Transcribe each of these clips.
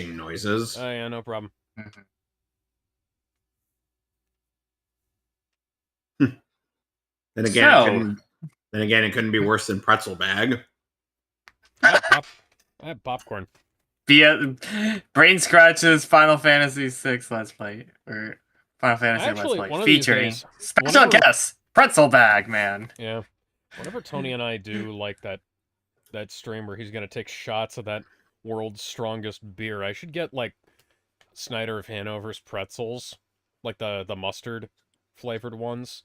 noises. Oh yeah, no problem. Then again, it couldn't be worse than pretzel bag. I have popcorn. Brain Scratches Final Fantasy VI Let's Play, or Final Fantasy Actually, Let's Play, one of featuring these days, special guest Pretzel Bag Man. Yeah, whenever Tony and I do like that stream where he's gonna take shots of that world's strongest beer, I should get like Snyder of Hanover's pretzels, like the mustard flavored ones,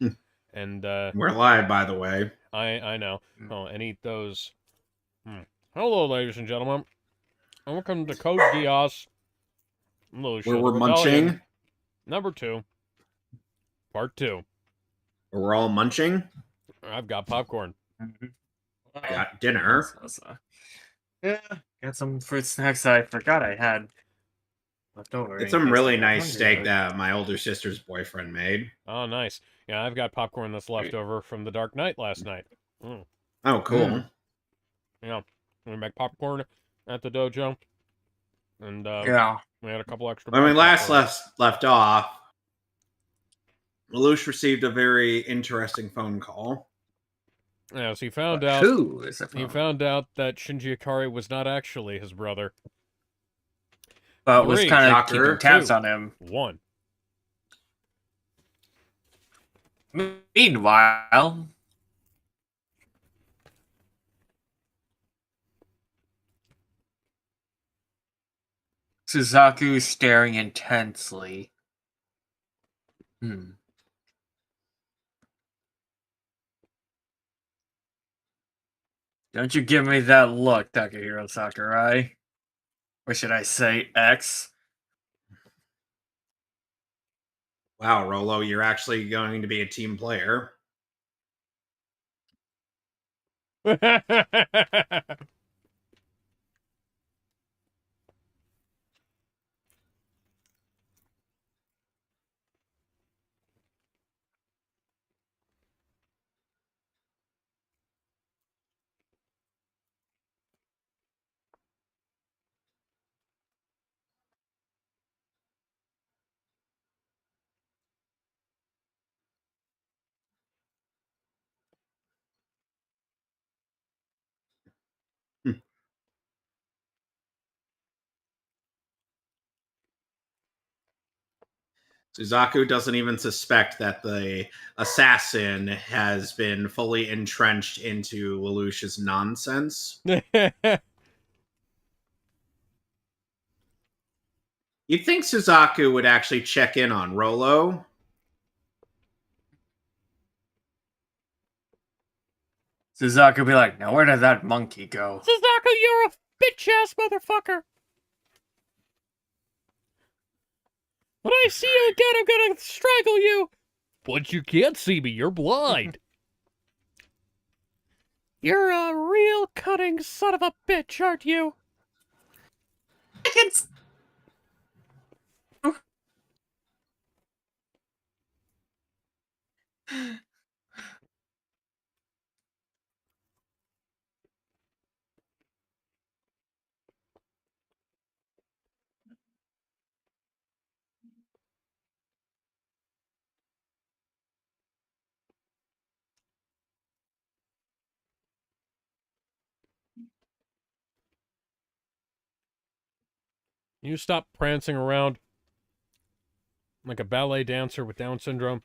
and we're live, by the way. I know. Oh, and eat those. Hello, ladies and gentlemen. Welcome to Code Geass. Where we're munching. Number 2. Part 2. Where we're all munching. I've got popcorn. I got dinner. Yeah, got some fruit snacks that I forgot I had left over. It's some really nice steak that my older sister's boyfriend made. Oh, nice. Yeah, I've got popcorn that's left over from the Dark Knight last night. Oh, cool. Yeah, we make popcorn at the dojo, and we had a couple extra. When we last left off, Lelouch received a very interesting phone call. Yeah, so he found out. He found out that Shinji Ikari was not actually his brother, but was kind of keeping tabs on him. 1. Meanwhile, Suzaku staring intensely. Don't you give me that look, Takahiro Sakurai. Or should I say X? Wow, Rolo, you're actually going to be a team player. Suzaku doesn't even suspect that the assassin has been fully entrenched into Lelouch's nonsense. You'd think Suzaku would actually check in on Rolo. Suzaku would be like, now where did that monkey go? Suzaku, you're a bitch-ass motherfucker! When I see you again, I'm gonna strangle you! But you can't see me, you're blind! You're a real cunning son of a bitch, aren't you? It's... You stop prancing around like a ballet dancer with Down syndrome.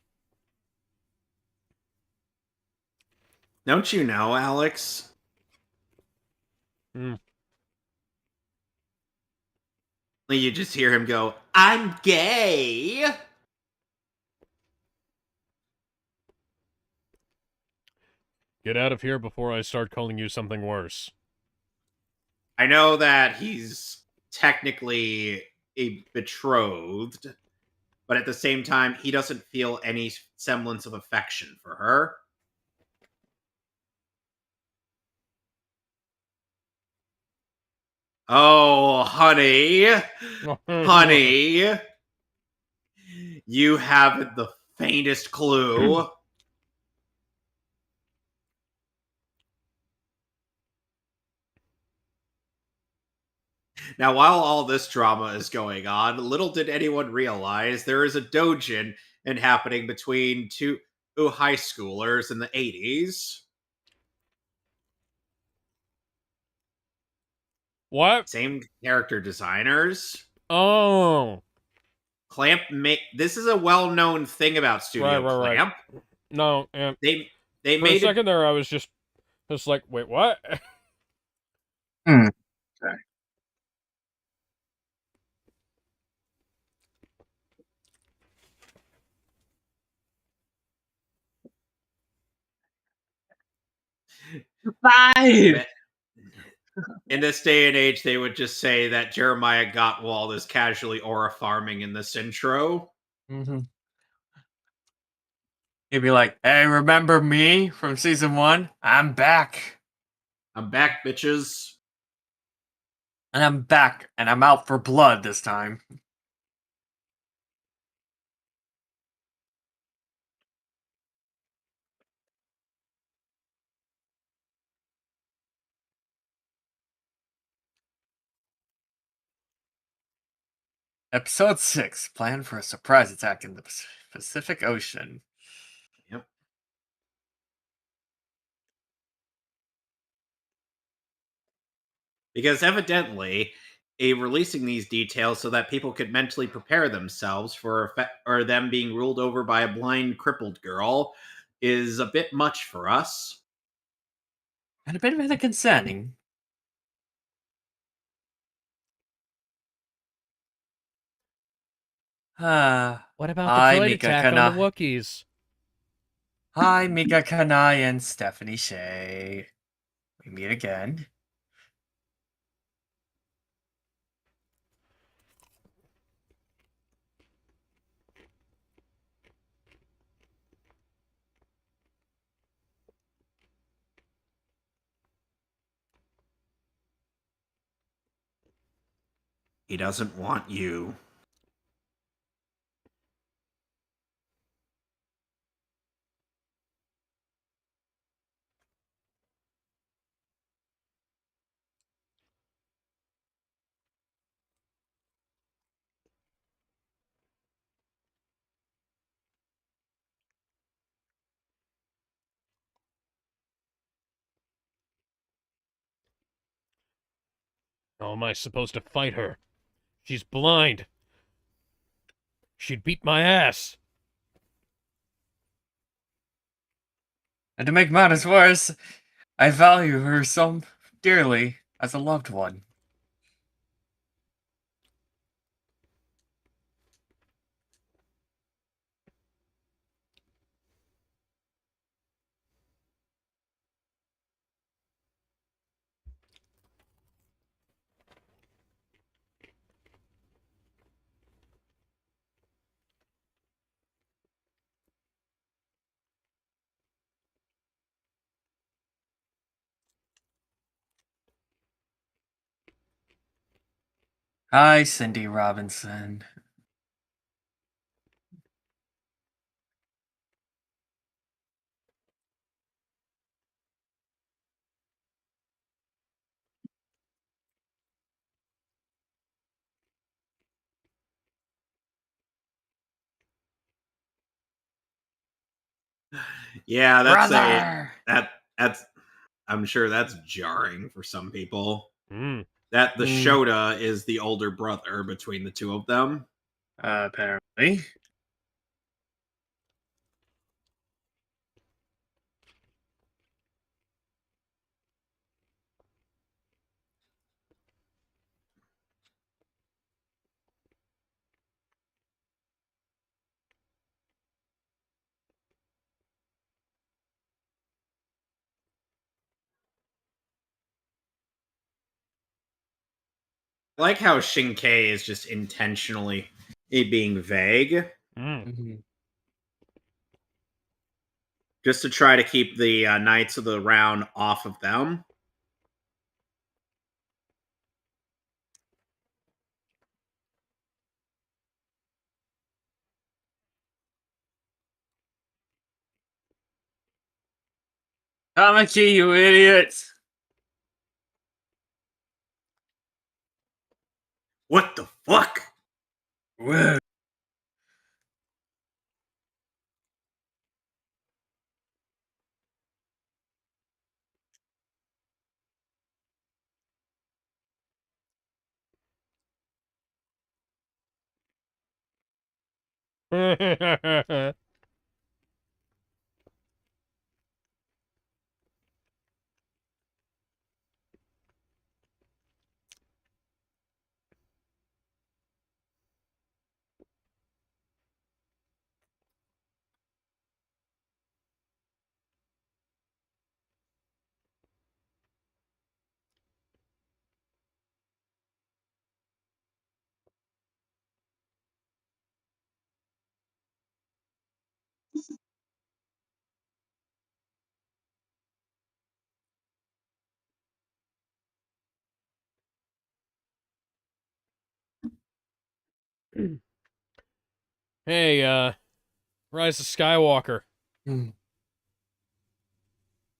Don't you know, Alex? You just hear him go, I'm gay! Get out of here before I start calling you something worse. I know that he's technically a betrothed, but at the same time, he doesn't feel any semblance of affection for her. Oh, honey. Honey. You haven't the faintest clue. Now, while all this drama is going on, little did anyone realize there is a dojin and happening between two high schoolers in the 80s. What? Same character designers. Oh, Clamp make this is a well-known thing about right, Studio right, right. Clamp. No, and They for a made it. second there, I was just like, wait, what? Hmm. Okay. Five. In this day and age, they would just say that Jeremiah Gottwald is casually aura farming in this intro. Mm-hmm. He'd be like, "Hey, remember me from season 1? I'm back, I'm back, bitches. and I'm back, and I'm out for blood this time." Episode 6: Plan for a surprise attack in the Pacific Ocean. Yep. Because evidently, releasing these details so that people could mentally prepare themselves for or them being ruled over by a blind, crippled girl is a bit much for us. And a bit of concerning. What about the Hi, droid Mika attack on the Kana. Wookiees? Hi, Mika Kanai and Stephanie Shea. We meet again. He doesn't want you. How am I supposed to fight her? She's blind. She'd beat my ass. And to make matters worse, I value her so dearly as a loved one. Hi, Cindy Robinson. Yeah, Brother! that's I'm sure that's jarring for some people. Hmm. That the Hmm. Shota is the older brother between the two of them. Apparently. I like how Shinkei is just intentionally being vague, Hmm. Mhm. just to try to keep the Knights of the Round off of them. Tamaki, you idiot! What the fuck? Whoa. Hey, Rise of Skywalker. Hmm.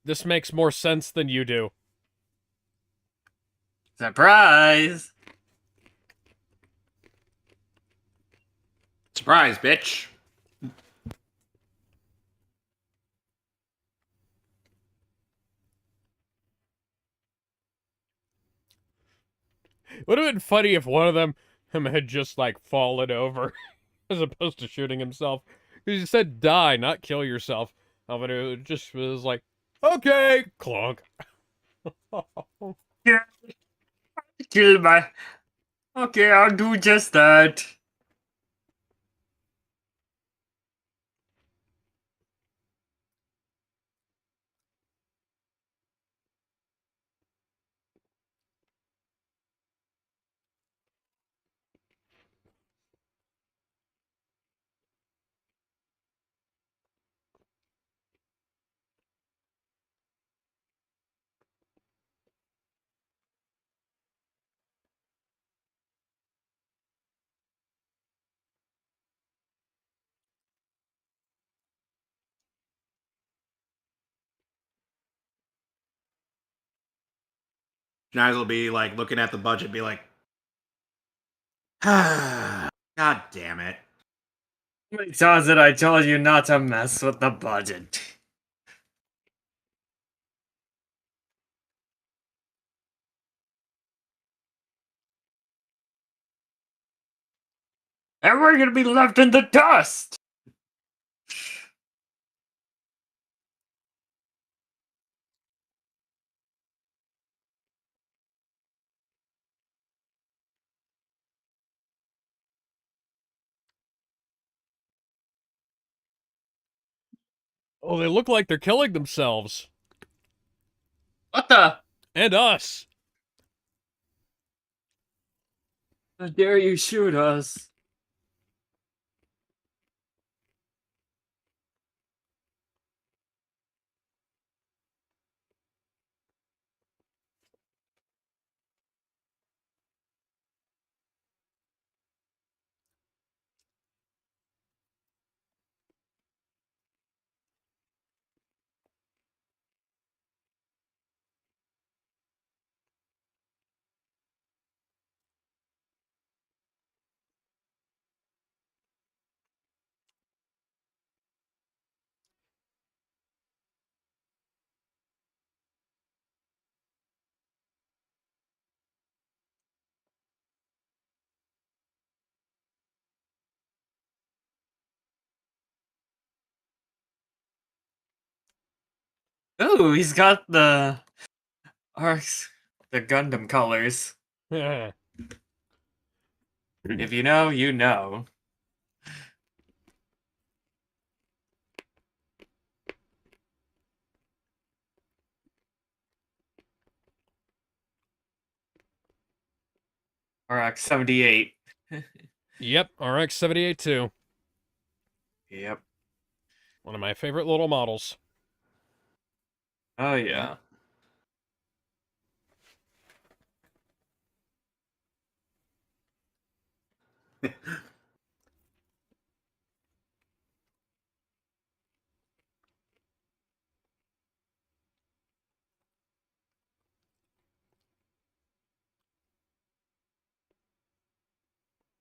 This makes more sense than you do. Surprise! Surprise, bitch. Would have been funny if one of them had just, like, fallen over as opposed to shooting himself. Because he said die, not kill yourself. But it just was like, okay, clunk. Yeah, kill my. Okay, I'll do just that. Schneise will be like looking at the budget, be like, God damn it. How many times did I tell you not to mess with the budget? And we're gonna be left in the dust! Oh, they look like they're killing themselves. What the? And us. How dare you shoot us? Ooh, he's got the arcs, the Gundam colors. Yeah. If you know, you know. RX 78. Yep, RX-78 too. Yep. One of my favorite little models. Oh yeah.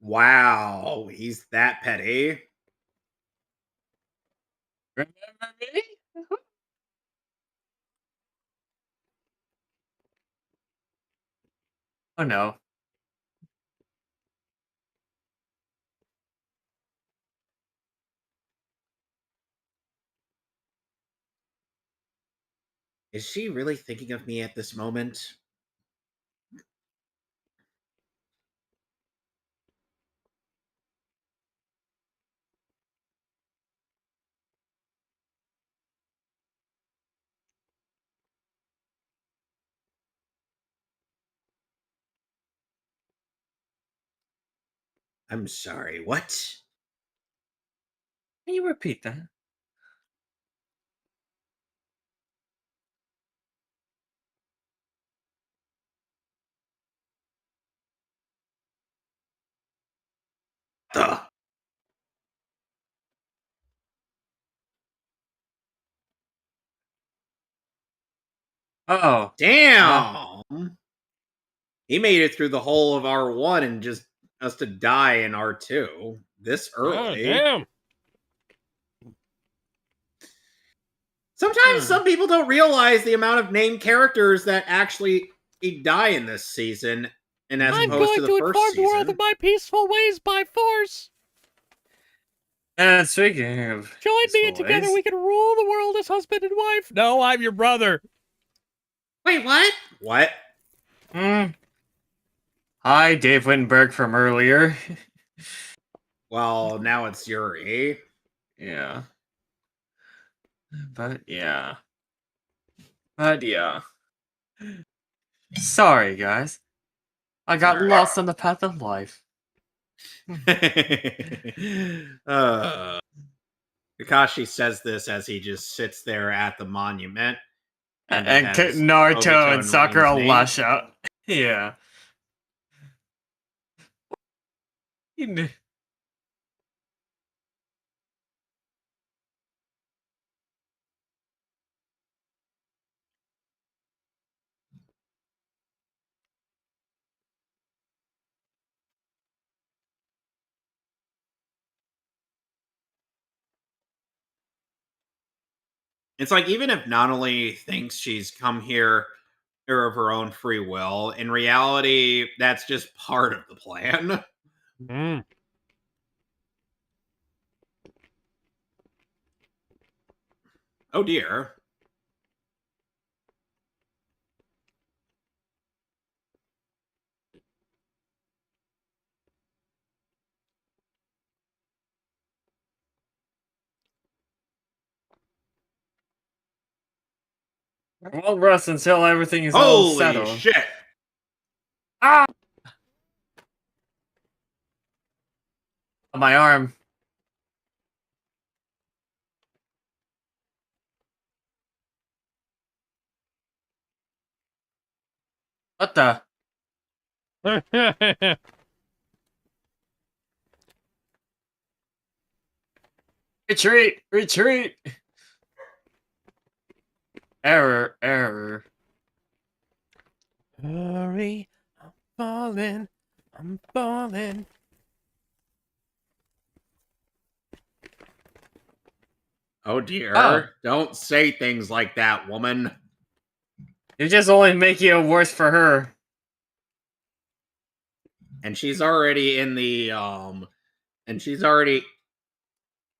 Wow, he's that petty. Remember me? Oh no. Is she really thinking of me at this moment? I'm sorry, what? Can you repeat that? Ugh. Oh. Damn! He made it through the whole of R1 and just us to die in R2 this Oh, early. damn. Sometimes some people don't realize the amount of named characters that actually die in this season, and as I'm opposed to going the to first inform the world season. of my peaceful ways by force. And speaking of Join me, peaceful and together ways, we can rule the world as husband and wife. No, I'm your brother. Wait, what? What? Hi, Dave Wittenberg from earlier. Well, now it's Yuri. Yeah. But yeah. But yeah. Sorry, guys. I got Alright. lost on the path of life. Kakashi says this as he just sits there at the monument and And has Naruto Obito and and Sakura Rain's name. lash out. Yeah. It's like, even if Nanoli thinks she's come here of her own free will, in reality, that's just part of the plan. Hmm. Oh dear. Won't rest until everything is all Holy settled. shit. Ah! My arm. What the? Retreat! Retreat! Error, error. Hurry, I'm falling. I'm falling. Oh dear. Oh. Don't say things like that, woman. You're just only making it worse for her. And she's already in the and she's already,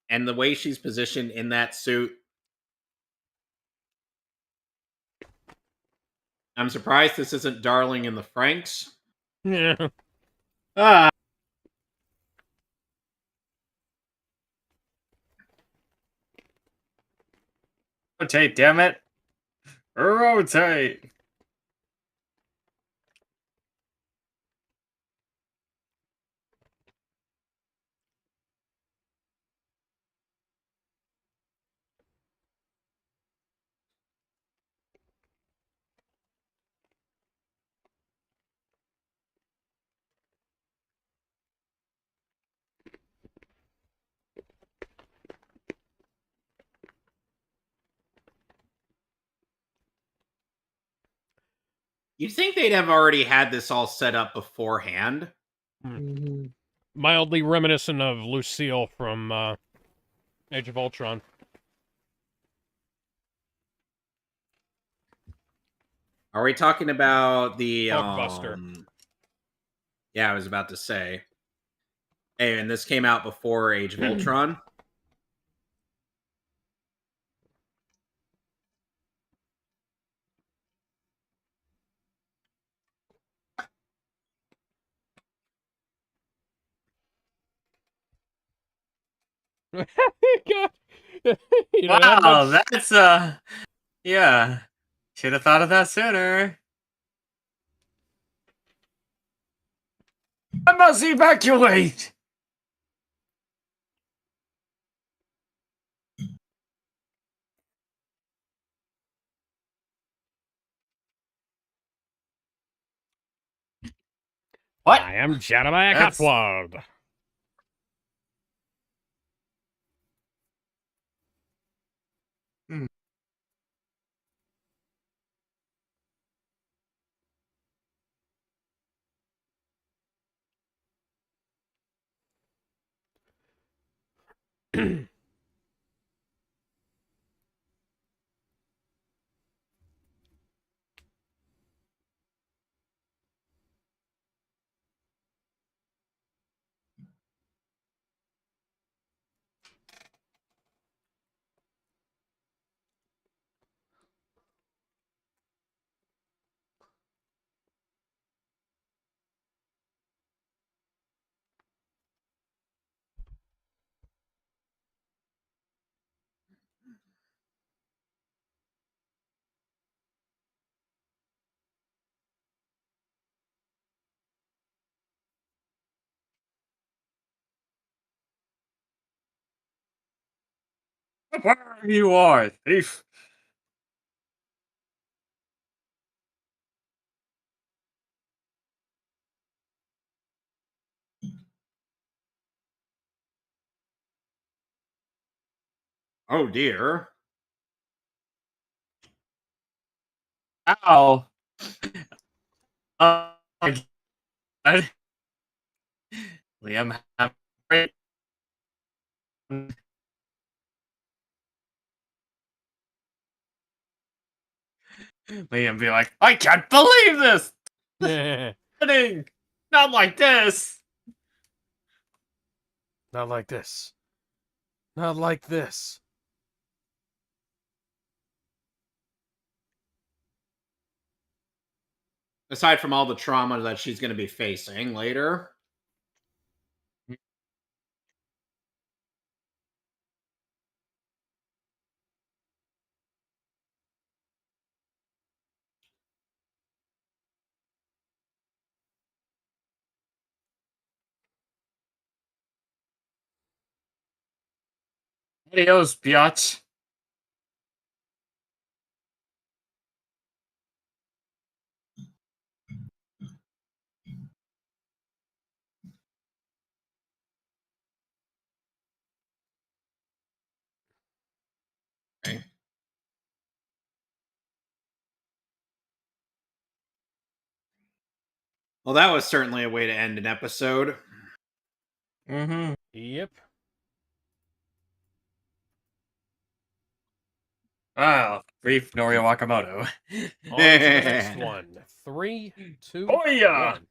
and the way she's positioned in that suit, I'm surprised this isn't Darling in the Franks. Yeah. Ah! Rotate, damn it! Rotate! You'd think they'd have already had this all set up beforehand. Mm-hmm. mildly reminiscent of Lucille from Age of Ultron. Are we talking about the Hulkbuster. Yeah, I was about to say. Hey, and this came out before Age of Ultron. God. You know, Wow, that's yeah. Should have thought of that sooner. I must evacuate. What? I am Jeremiah That's- Catward. Hmm. Wherever you are, thief. Oh dear. Ow. My God. Liam, great. Liam be like, I can't believe this. Happening. Not like this. Not like this. Not like this. Aside from all the trauma that she's going to be facing later. Adios, biatch. Okay. Well, that was certainly a way to end an episode. Mm-hmm. Yep. Wow. Brief Norio Wakamoto. On to the next one. 3, 2, Oh, yeah. 1.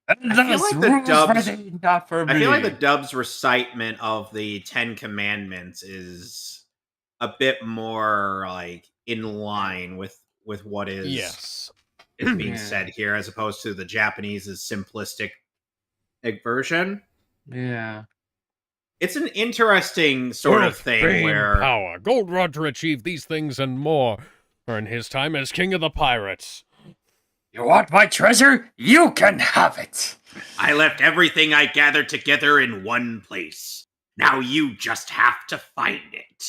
And I feel thus like the rules dubs- for thee, not for me. I feel like the dub's recitement of the Ten Commandments is a bit more like in line with what is Yes. being said here, as opposed to the Japanese's simplistic version. Yeah. It's an interesting sort of Wealth, thing fame, where power. Gold Roger achieved these things and more during his time as king of the pirates. You want my treasure? You can have it. I left everything I gathered together in one place. Now you just have to find it.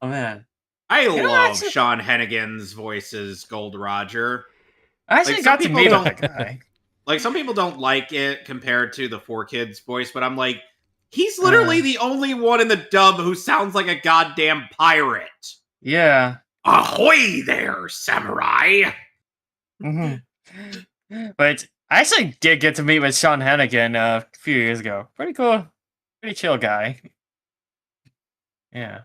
Oh man. I know, love actually- Sean Hennigan's voice as Gold Roger. I actually Like, some got to people meet don't- that guy. Like, some people don't like it compared to the Four Kids voice, but I'm like, He's literally the only one in the dub who sounds like a goddamn pirate. Yeah. Ahoy there, samurai! hmm But I actually did get to meet with Sean Hennigan a few years ago. Pretty cool. Pretty chill guy. Yeah.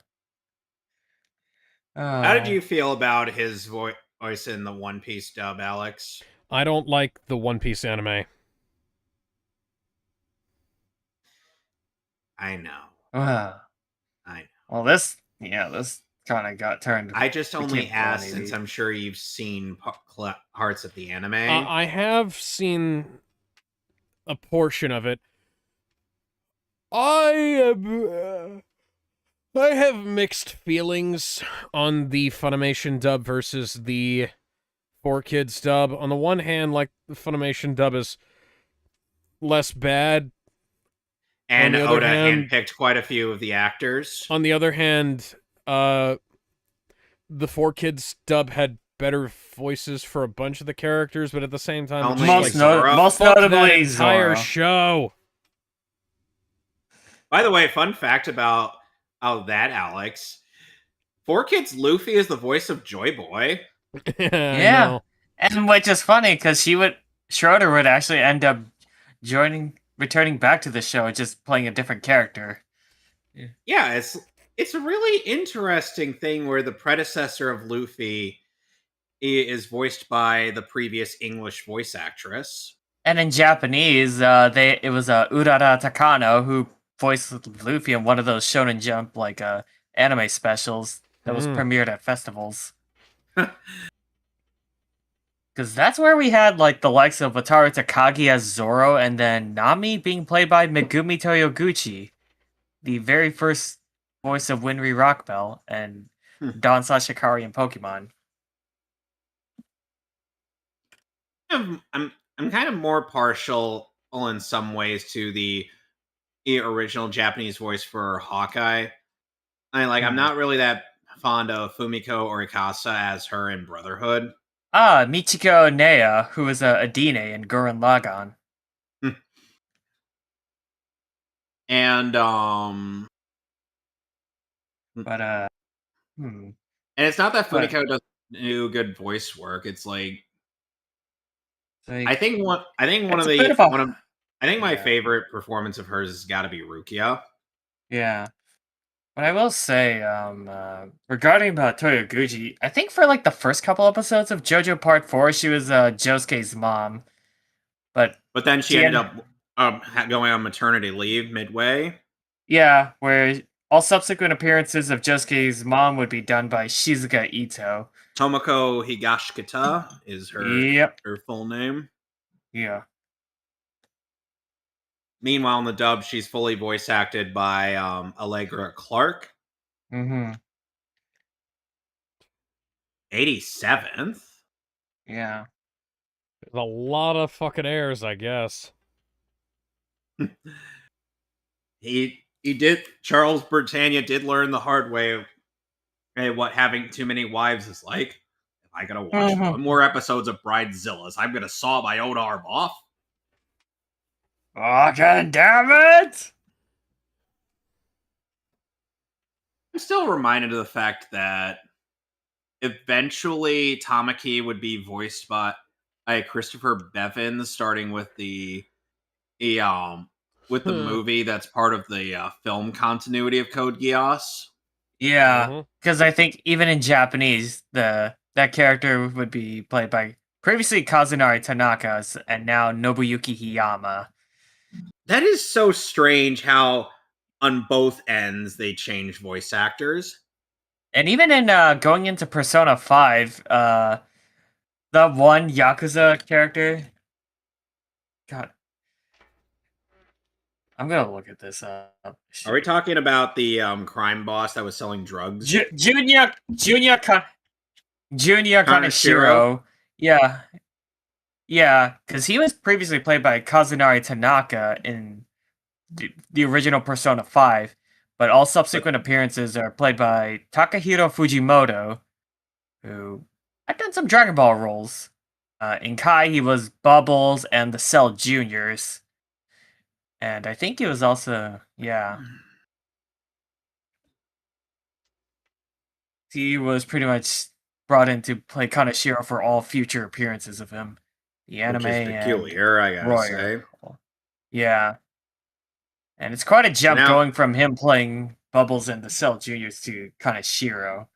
How did you feel about his voice in the One Piece dub, Alex? I don't like the One Piece anime. I know. I know. Well, this kind of got turned. I just only became asked funny. since I'm sure you've seen parts of the anime. I have seen a portion of it. I have mixed feelings on the Funimation dub versus the 4Kids dub. On the one hand, like, the Funimation dub is less bad. And on the other Oda hand, handpicked quite a few of the actors. On the other hand, the 4Kids dub had better voices for a bunch of the characters, but at the same time, Only it's just most fuck notably that entire Zoro. show. By the way, fun fact about that, Alex. 4Kids Luffy is the voice of Joy Boy. Yeah. And which is funny because Schroeder would actually end up returning back to the show, just playing a different character. Yeah, it's a really interesting thing where the predecessor of Luffy is voiced by the previous English voice actress. And in Japanese, it was Urara Takano who voiced Luffy in one of those Shonen Jump anime specials that was premiered at festivals. Because that's where we had the likes of Wataru Takagi as Zoro, and then Nami being played by Megumi Toyoguchi, the very first voice of Winry Rockbell, and Don Sashikari in Pokemon. I'm kind of more partial in some ways to the original Japanese voice for Hawkeye. I'm not really that fond of Fumiko or Ikasa as her in Brotherhood. Michiko Nea, who is Adine in Gurren Lagann. And but and it's not that Fumiko doesn't do good voice work. It's I think my favorite performance of hers has got to be Rukia. Yeah. But I will say, regarding about Toyoguchi, I think for the first couple episodes of JoJo Part 4, she was Josuke's mom. But then she ended up going on maternity leave midway. Yeah, where all subsequent appearances of Josuke's mom would be done by Shizuka Ito. Tomoko Higashikata is her full name. Yeah. Meanwhile, in the dub, she's fully voice acted by Allegra Clark. 87th? Yeah. There's a lot of fucking airs, I guess. Charles Britannia did learn the hard way what having too many wives is like. If I gotta watch one more episodes of Bridezillas, I'm gonna saw my own arm off. Oh, god damn it! I'm still reminded of the fact that eventually Tamaki would be voiced by Christopher Bevins, starting with the movie that's part of the film continuity of Code Geass. Yeah, because I think even in Japanese, that character would be played by previously Kazunari Tanaka and now Nobuyuki Hiyama. That is so strange how on both ends they change voice actors. And even in going into Persona 5, the one Yakuza character... God. I'm gonna look at this up. Are we talking about the crime boss that was selling drugs? Junior Kaneshiro. Yeah. Yeah, because he was previously played by Kazunari Tanaka in the original Persona 5, but all subsequent appearances are played by Takahiro Fujimoto, who had done some Dragon Ball roles. In Kai, he was Bubbles and the Cell Juniors. And I think it was also, yeah. He was pretty much brought in to play Kaneshiro for all future appearances of him. The anime Which is and peculiar, I gotta say. Royer. Yeah. And it's quite a jump now- going from him playing Bubbles and the Cell Juniors to Kaneshiro.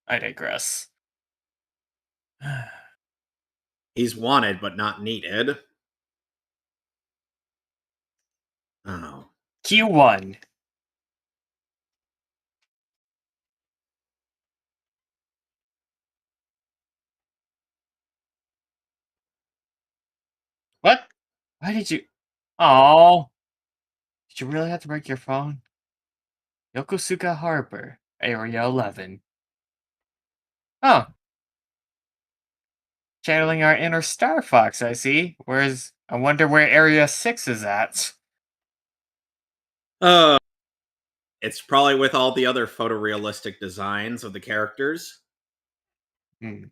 I digress. He's wanted, but not needed. Oh. Q1. What? Why did you... Oh. Did you really have to break your phone? Yokosuka Harbor, Area 11. Oh. Channeling our inner Star Fox, I see. Whereas, I wonder where Area 6 is at. It's probably with all the other photorealistic designs of the characters. Hmm.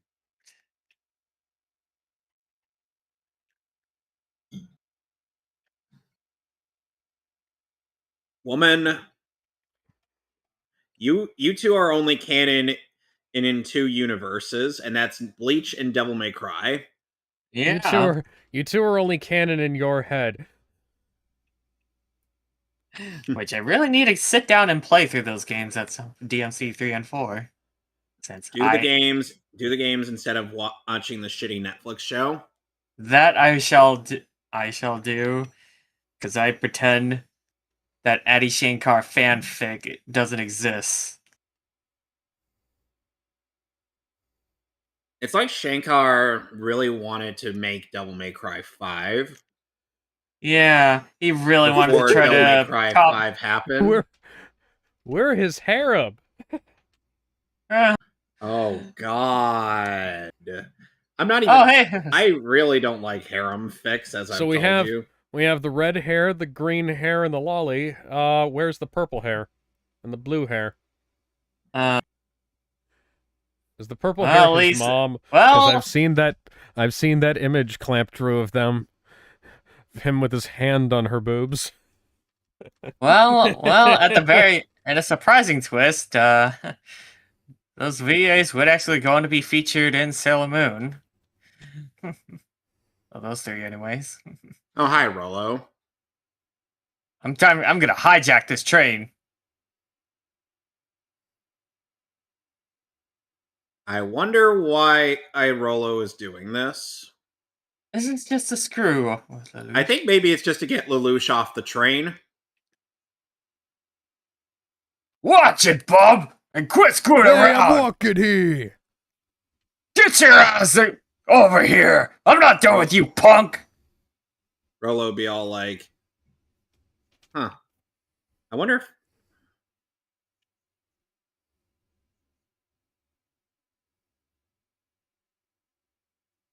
Woman, you two are only canon in two universes, and that's Bleach and Devil May Cry. Yeah. You two are only canon in your head. Which I really need to sit down and play through those games at DMC 3 and 4. Since Do the games instead of watching the shitty Netflix show. that I shall do, because I pretend that Adi Shankar fanfic doesn't exist. It's like Shankar really wanted to make Devil May Cry 5 Yeah, he really wanted before to try Devil May to Cry cop. 5 happened. We're his harem. Oh god. I'm not even Oh, hey! I really don't like harem fics, as I've So told you. we have the red hair, the green hair, and the lolly. Where's the purple hair? And the blue hair? Is the purple Well, hair at his least- mom? well- Because I've seen that image clamped through of them. Him with his hand on her boobs. well, and a surprising twist, those VAs would actually go on to be featured in Sailor Moon. Well, those three, anyways. Oh, hi, Rolo. I'm gonna hijack this train. I wonder why Rolo is doing this. This is just a screw. I think maybe it's just to get Lelouch off the train. Watch it, Bob, and quit screwing around. walking here. Get your ass over here. I'm not done with you, punk. Rolo be all like, huh. I wonder if...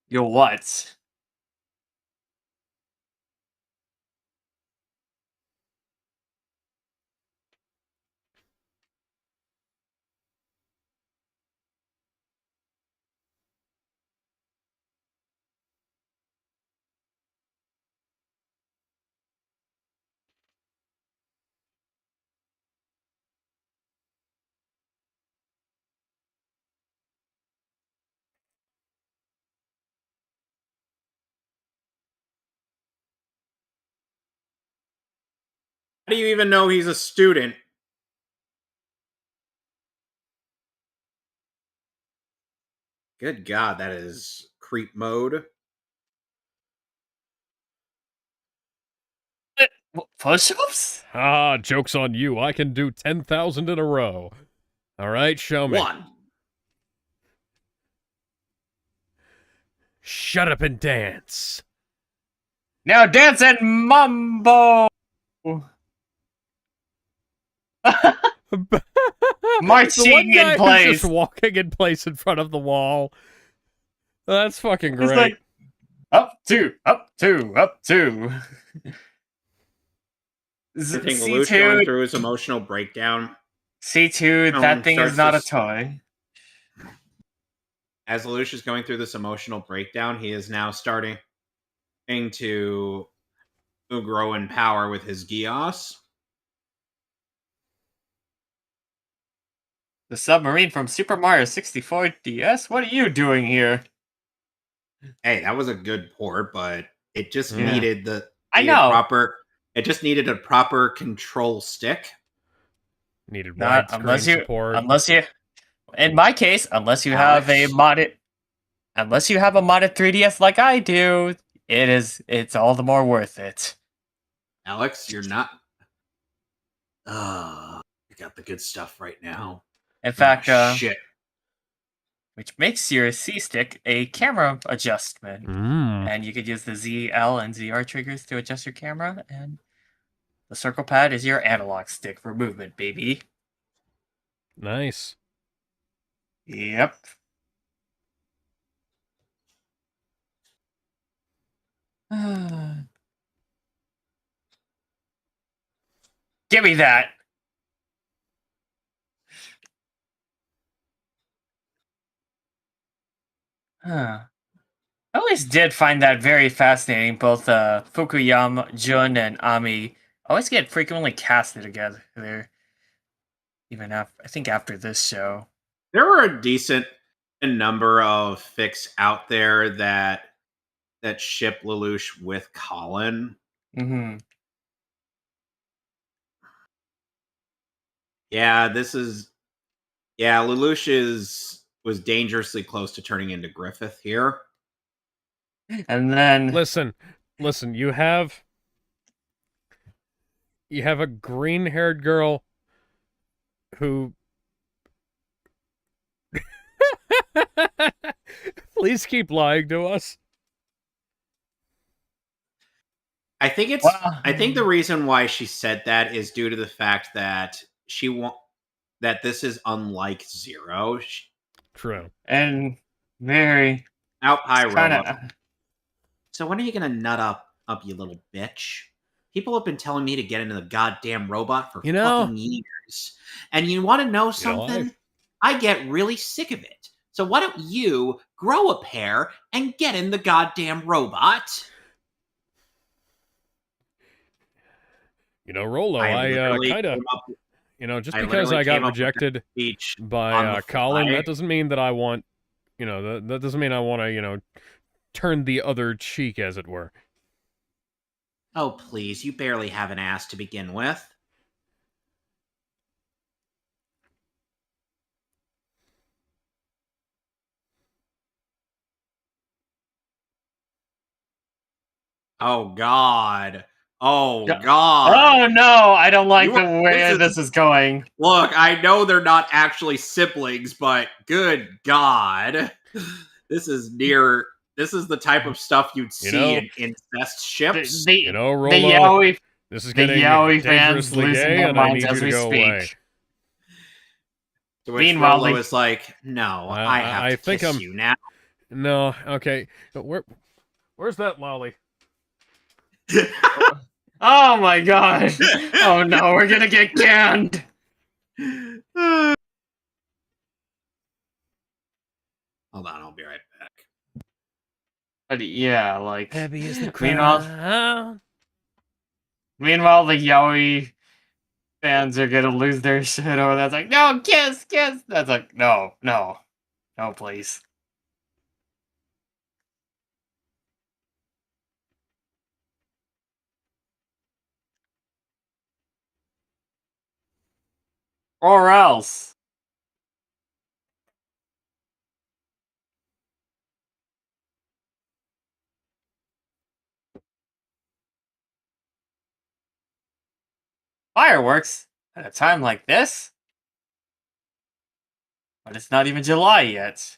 Yo, what? How do you even know he's a student? Good God, that is creep mode. Push-ups? Ah, joke's on you. I can do 10,000 in a row. All right, show me. One. Shut up and dance. Now dance and mambo. Marching the one guy in place. who's just walking in place in front of the wall. That's fucking He's great. like, up two, up two, up two. I think Lelouch going through his emotional breakdown. C2, that thing is not a toy. As Lelouch is going through this emotional breakdown, he is now starting to will grow in power with his Geass. The submarine from Super Mario 64 DS? What are you doing here? Hey, that was a good port, but it just Yeah. needed I know. proper. It just needed a proper control stick. Needed Not widescreen support. unless you, in my case, unless you have a Alex. unless you have a modded 3DS like I do, it's all the more worth it. Alex, you're not. You got the good stuff right now. In Oh, fact, shit. which makes your C stick a camera adjustment, Mm. and you could use the ZL and ZR triggers to adjust your camera, and the circle pad is your analog stick for movement, baby. Nice. Yep. Give me that. Huh. I always did find that very fascinating. Both Fukuyama, Jun, and Ami always get frequently casted together. Even after, I think after this show. There were a decent number of fics out there that ship Lelouch with Colin. Mm-hmm. Yeah, Lelouch was dangerously close to turning into Griffith here. And then Listen, you have a green-haired girl who please keep lying to us. I think well, the reason why she said that is due to the fact that that this is unlike Zero. True. and very Out high kind Rolo. of So when are you gonna nut up, you little bitch? People have been telling me to get into the goddamn robot for You know- fucking years. And you want to know something? I get really sick of it. So why don't you grow a pair and get in the goddamn robot? You know, Rolo, I I literally kind of, came up- just I because literally I got came up with that rejected speech on by the Colin, fly. that doesn't mean that I want, that doesn't mean I want to, turn the other cheek, as it were. Oh, please, you barely have an ass to begin with. Oh, God. Oh, Yeah. God. Oh no, I don't like You the are- way this this is going. Look, I know they're not actually siblings, but good God. This is the type of stuff you'd see know, in incest ships. You know, The Rolo, yaoi this is the getting yaoi fans dangerously losing gay, their and I minds need you as to we go away. speak. To which Meanwhile, Rolo is like, no, I have I to think kiss I'm- you now. No, okay. Where's that lolly? Oh my god! Oh no, we're gonna get canned! Hold on, I'll be right back. But yeah, like Heavy is the meanwhile, crown. meanwhile, the yaoi fans are gonna lose their shit over that. It's like, no, kiss, kiss. That's like, no, no, no, please. Or else. Fireworks at a time like this? But it's not even July yet.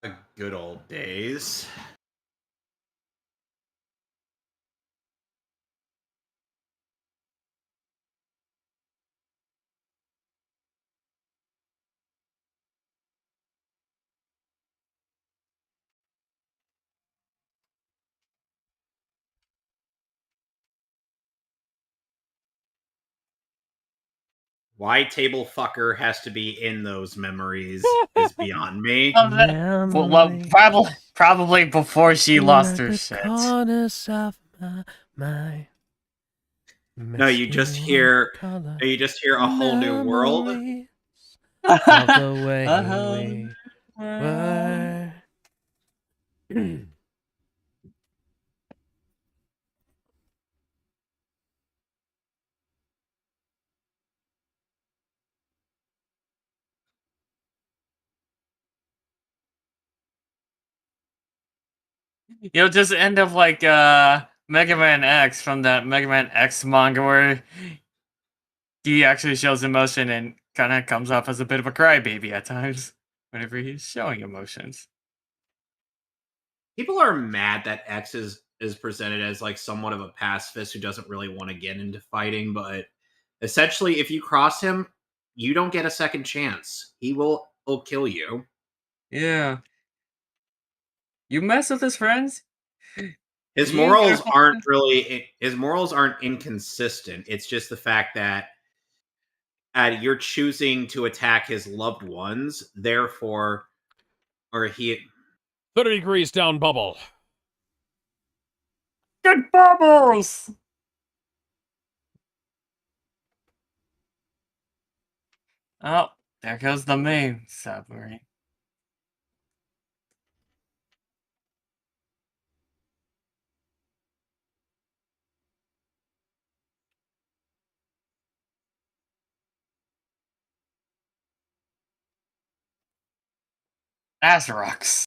The good old days. Why table fucker has to be in those memories is beyond me. Well, probably before she lost her shit. Corners of my mind. No, you just hear a whole new world. Of the way we were. You'll just end up like Mega Man X from that Mega Man X manga where he actually shows emotion and kind of comes off as a bit of a crybaby at times whenever he's showing emotions. People are mad that X is presented as like somewhat of a pacifist who doesn't really want to get into fighting, but essentially, if you cross him, you don't get a second chance. He'll kill you. Yeah. You mess with his friends? His You ain't morals gonna- aren't inconsistent. It's just the fact that you're choosing to attack his loved ones, therefore, or he 30 degrees down, bubble. Good bubbles! Oh, there goes the main submarine. Azarox.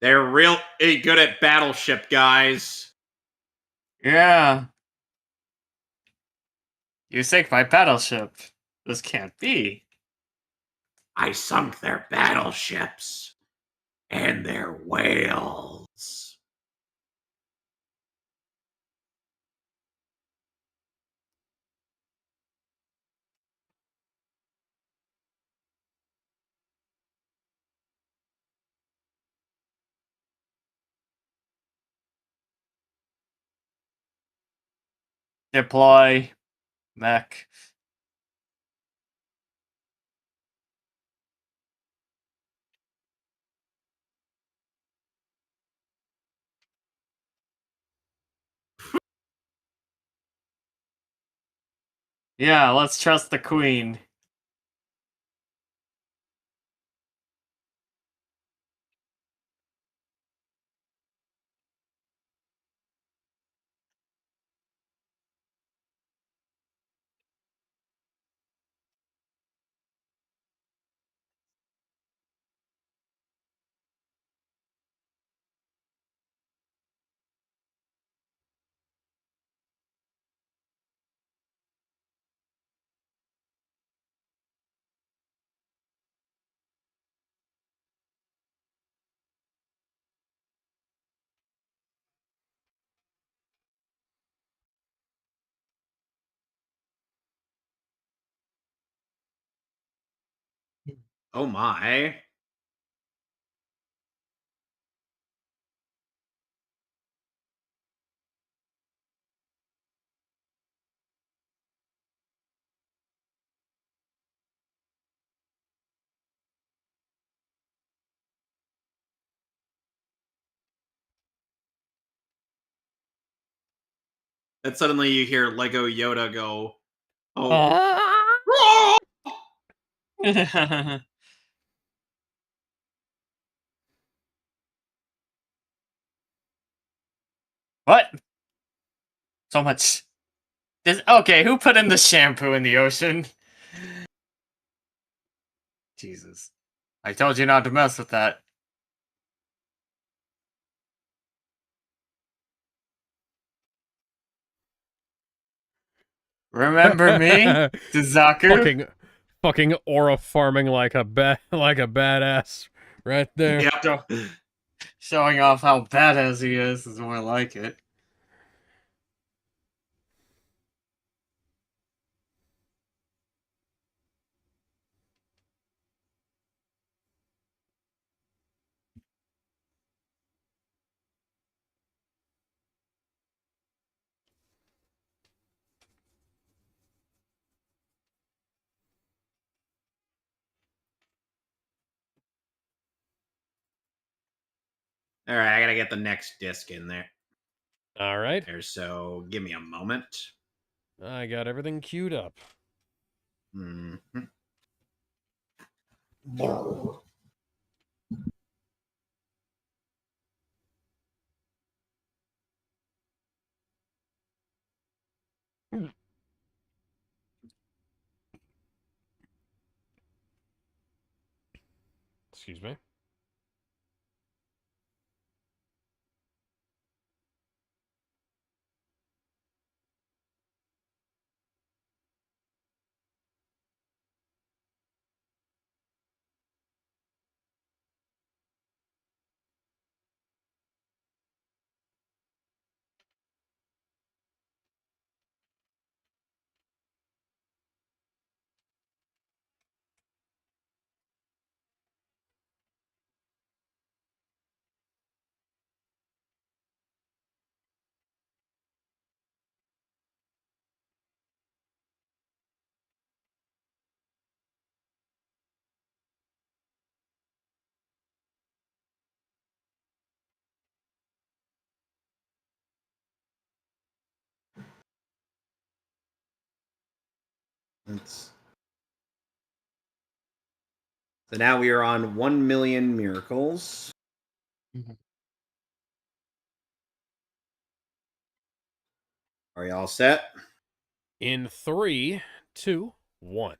they're real good at battleship, guys. Yeah. You sank my battleship. This can't be. I sunk their battleships and their whales. Deploy. Mech. Yeah, let's trust the queen. Oh my. Then suddenly you hear Lego Yoda go, oh. What? So much. Okay, who put in the shampoo in the ocean? Jesus. I told you not to mess with that. Remember me, Suzaku? fucking aura farming like a badass right there. Yep. Showing off how badass he is more like it. All right, I gotta get the next disc in there. All right. So give me a moment. I got everything queued up. Mhm. Excuse me. So now we are on 1,000,000 miracles. Are you all set? In 3, 2, 1.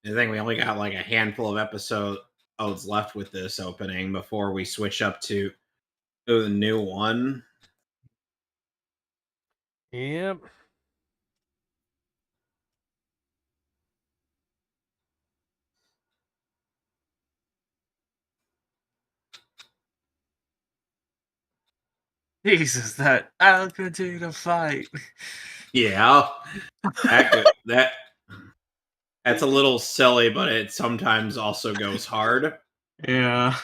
I think we only got like a handful of episodes left with this opening before we switch up to the new one. Yep. Jesus, that I'll continue to fight. Yeah, that's a little silly, but it sometimes also goes hard. Yeah.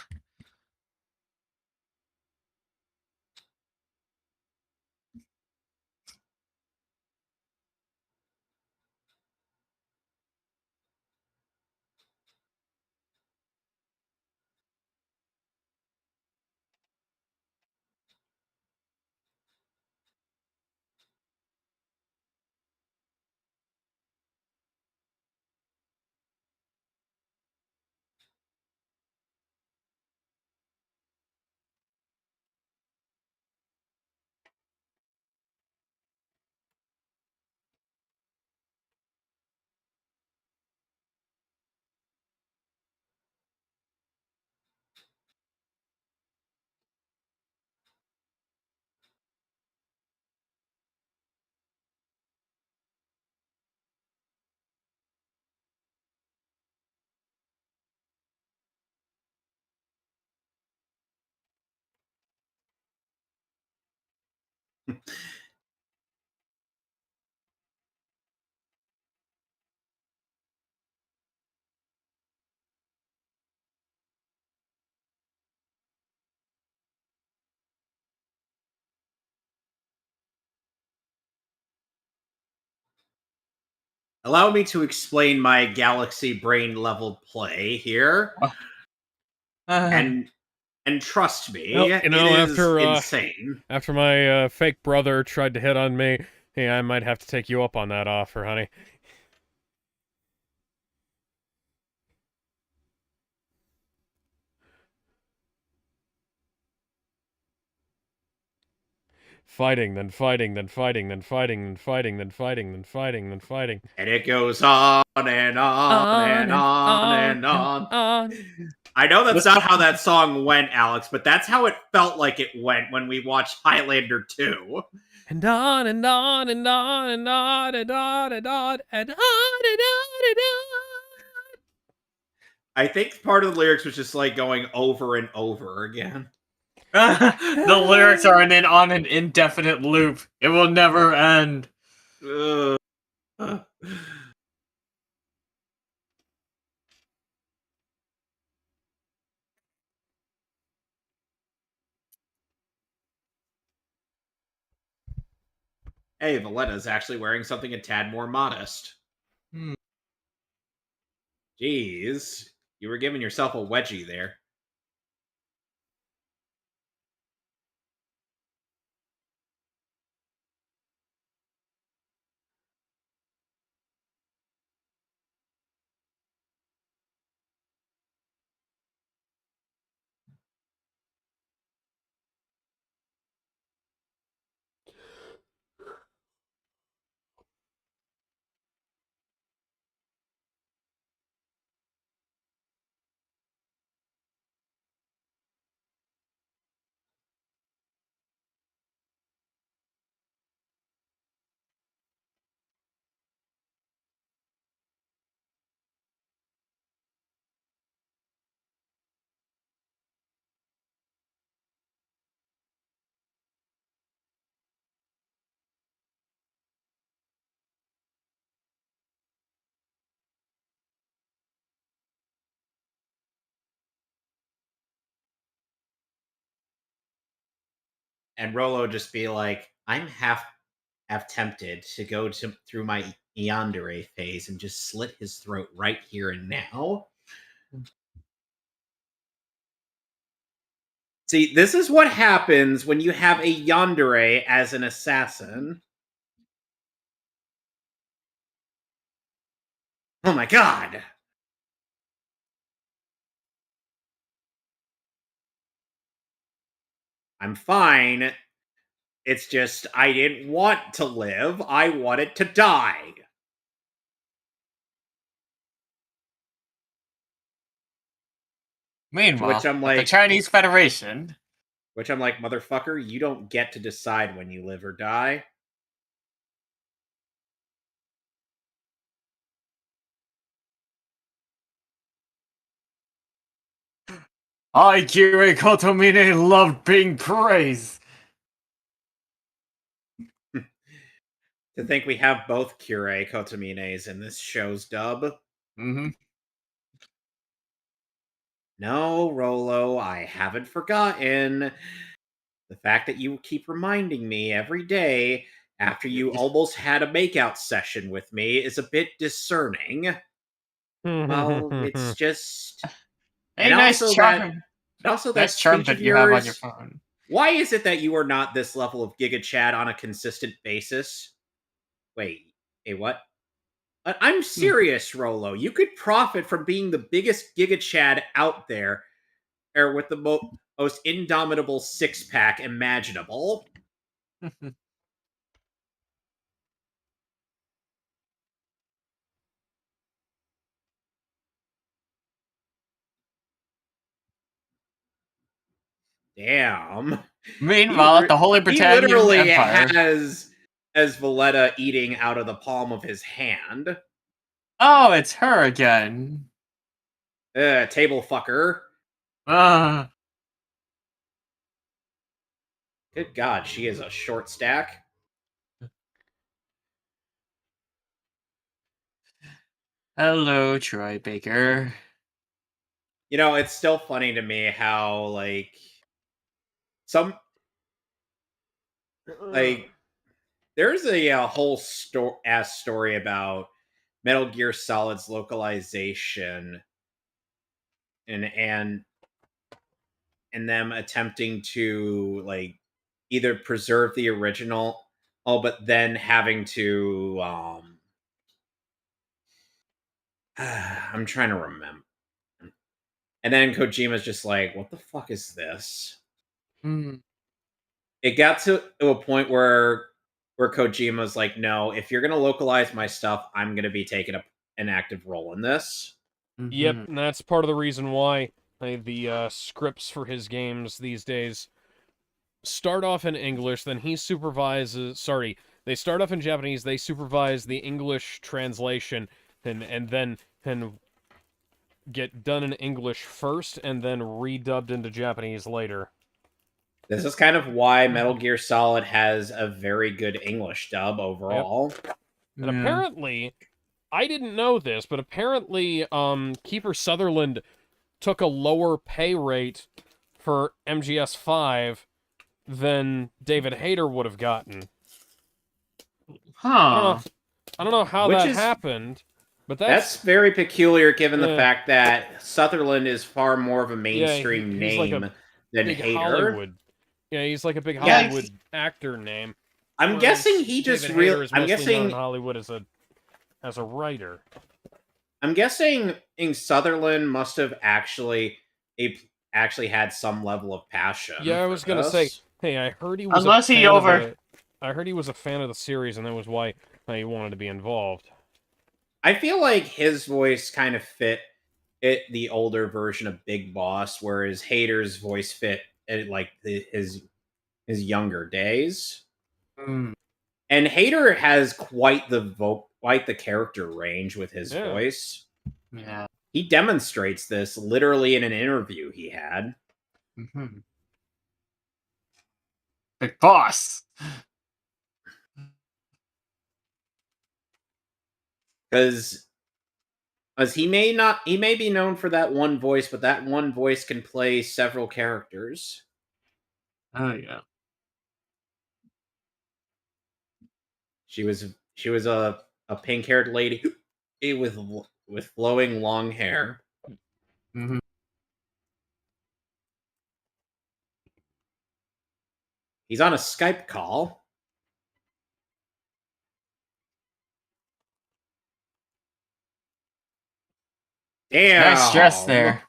Allow me to explain my galaxy brain level play here. And trust me, Well, it is insane. after my fake brother tried to hit on me, hey, I might have to take you up on that offer, honey. Fighting, then fighting, then fighting, then fighting, then fighting, then fighting, then fighting, then fighting. And it goes on and on and on and on. I know that's not how that song went, Alex, but that's how it felt like it went when we watched Highlander 2. And on and on and on and on and on and on and on and on and on. I think part of the lyrics was just like going over and over again. The lyrics are on an indefinite loop. It will never end. Hey, Valletta's actually wearing something a tad more modest. Jeez, you were giving yourself a wedgie there. And Rolo just be like, I'm half tempted to go through my yandere phase and just slit his throat right here and now. See, this is what happens when you have a yandere as an assassin. Oh my god! I'm fine. It's just, I didn't want to live. I wanted to die. Meanwhile, Which I'm at the like, Chinese Federation. motherfucker, you don't get to decide when you live or die. I, Kirei Kotomine, loved being praised. To think we have both Kirei Kotomines in this show's dub. Mm-hmm. No, Rolo, I haven't forgotten. The fact that you keep reminding me every day after you almost had a makeout session with me is a bit discerning. Well, it's just... Hey, nice charm. that charm speech that of you have on your yours... phone. Why is it that you are not this level of Giga Chad on a consistent basis? Wait, what? I'm serious, Rolo. You could profit from being the biggest Giga Chad out there, or with the most indomitable six-pack imaginable. Damn. Meanwhile, at the Holy He Britannian literally Empire. has Valletta eating out of the palm of his hand. Oh, it's her again. Table fucker. Good God, she is a short stack. Hello, Troy Baker. You know, it's still funny to me how, like, there's a whole story about Metal Gear Solid's localization and them attempting to like either preserve the original, but then having to I'm trying to remember. And then Kojima's just like, what the fuck is this? Mm. It got to a point where Kojima's like, no, if you're gonna localize my stuff, I'm gonna be taking an active role in this. Yep, Mhm. and that's part of the reason why the scripts for his games these days start off in English, then he supervises... Sorry, they start off in Japanese, they supervise the English translation, and then get done in English first, and then redubbed into Japanese later. This is kind of why Metal Gear Solid has a very good English dub overall. And apparently, I didn't know this, but apparently, Kiefer Sutherland took a lower pay rate for MGS5 than David Hayter would have gotten. Huh. I don't know how Which that is- happened, but That's very peculiar given the Yeah. fact that Sutherland is far more of a mainstream he's like a name than big Hayter. Hollywood. Yeah, he's like a big Yeah, Hollywood actor name. I'm whereas guessing he just David really. Hayter is mostly known in Hollywood as a writer. I'm guessing Sutherland must have actually had some level of passion. Yeah, I for was gonna this. say, hey, I heard he was Unless he I heard he was a fan of the series, and that was why he wanted to be involved. I feel like his voice kind of fit the older version of Big Boss, whereas Hater's voice fit like his younger days. Mm. And Hater has quite the character range with his voice. Yeah. He demonstrates this literally in an interview he had. Mm-hmm. Big Boss. Because he may be known for that one voice, but that one voice can play several characters. Oh yeah. She was a pink-haired lady with flowing long hair. Mm-hmm. He's on a Skype call. Damn. Nice dress there.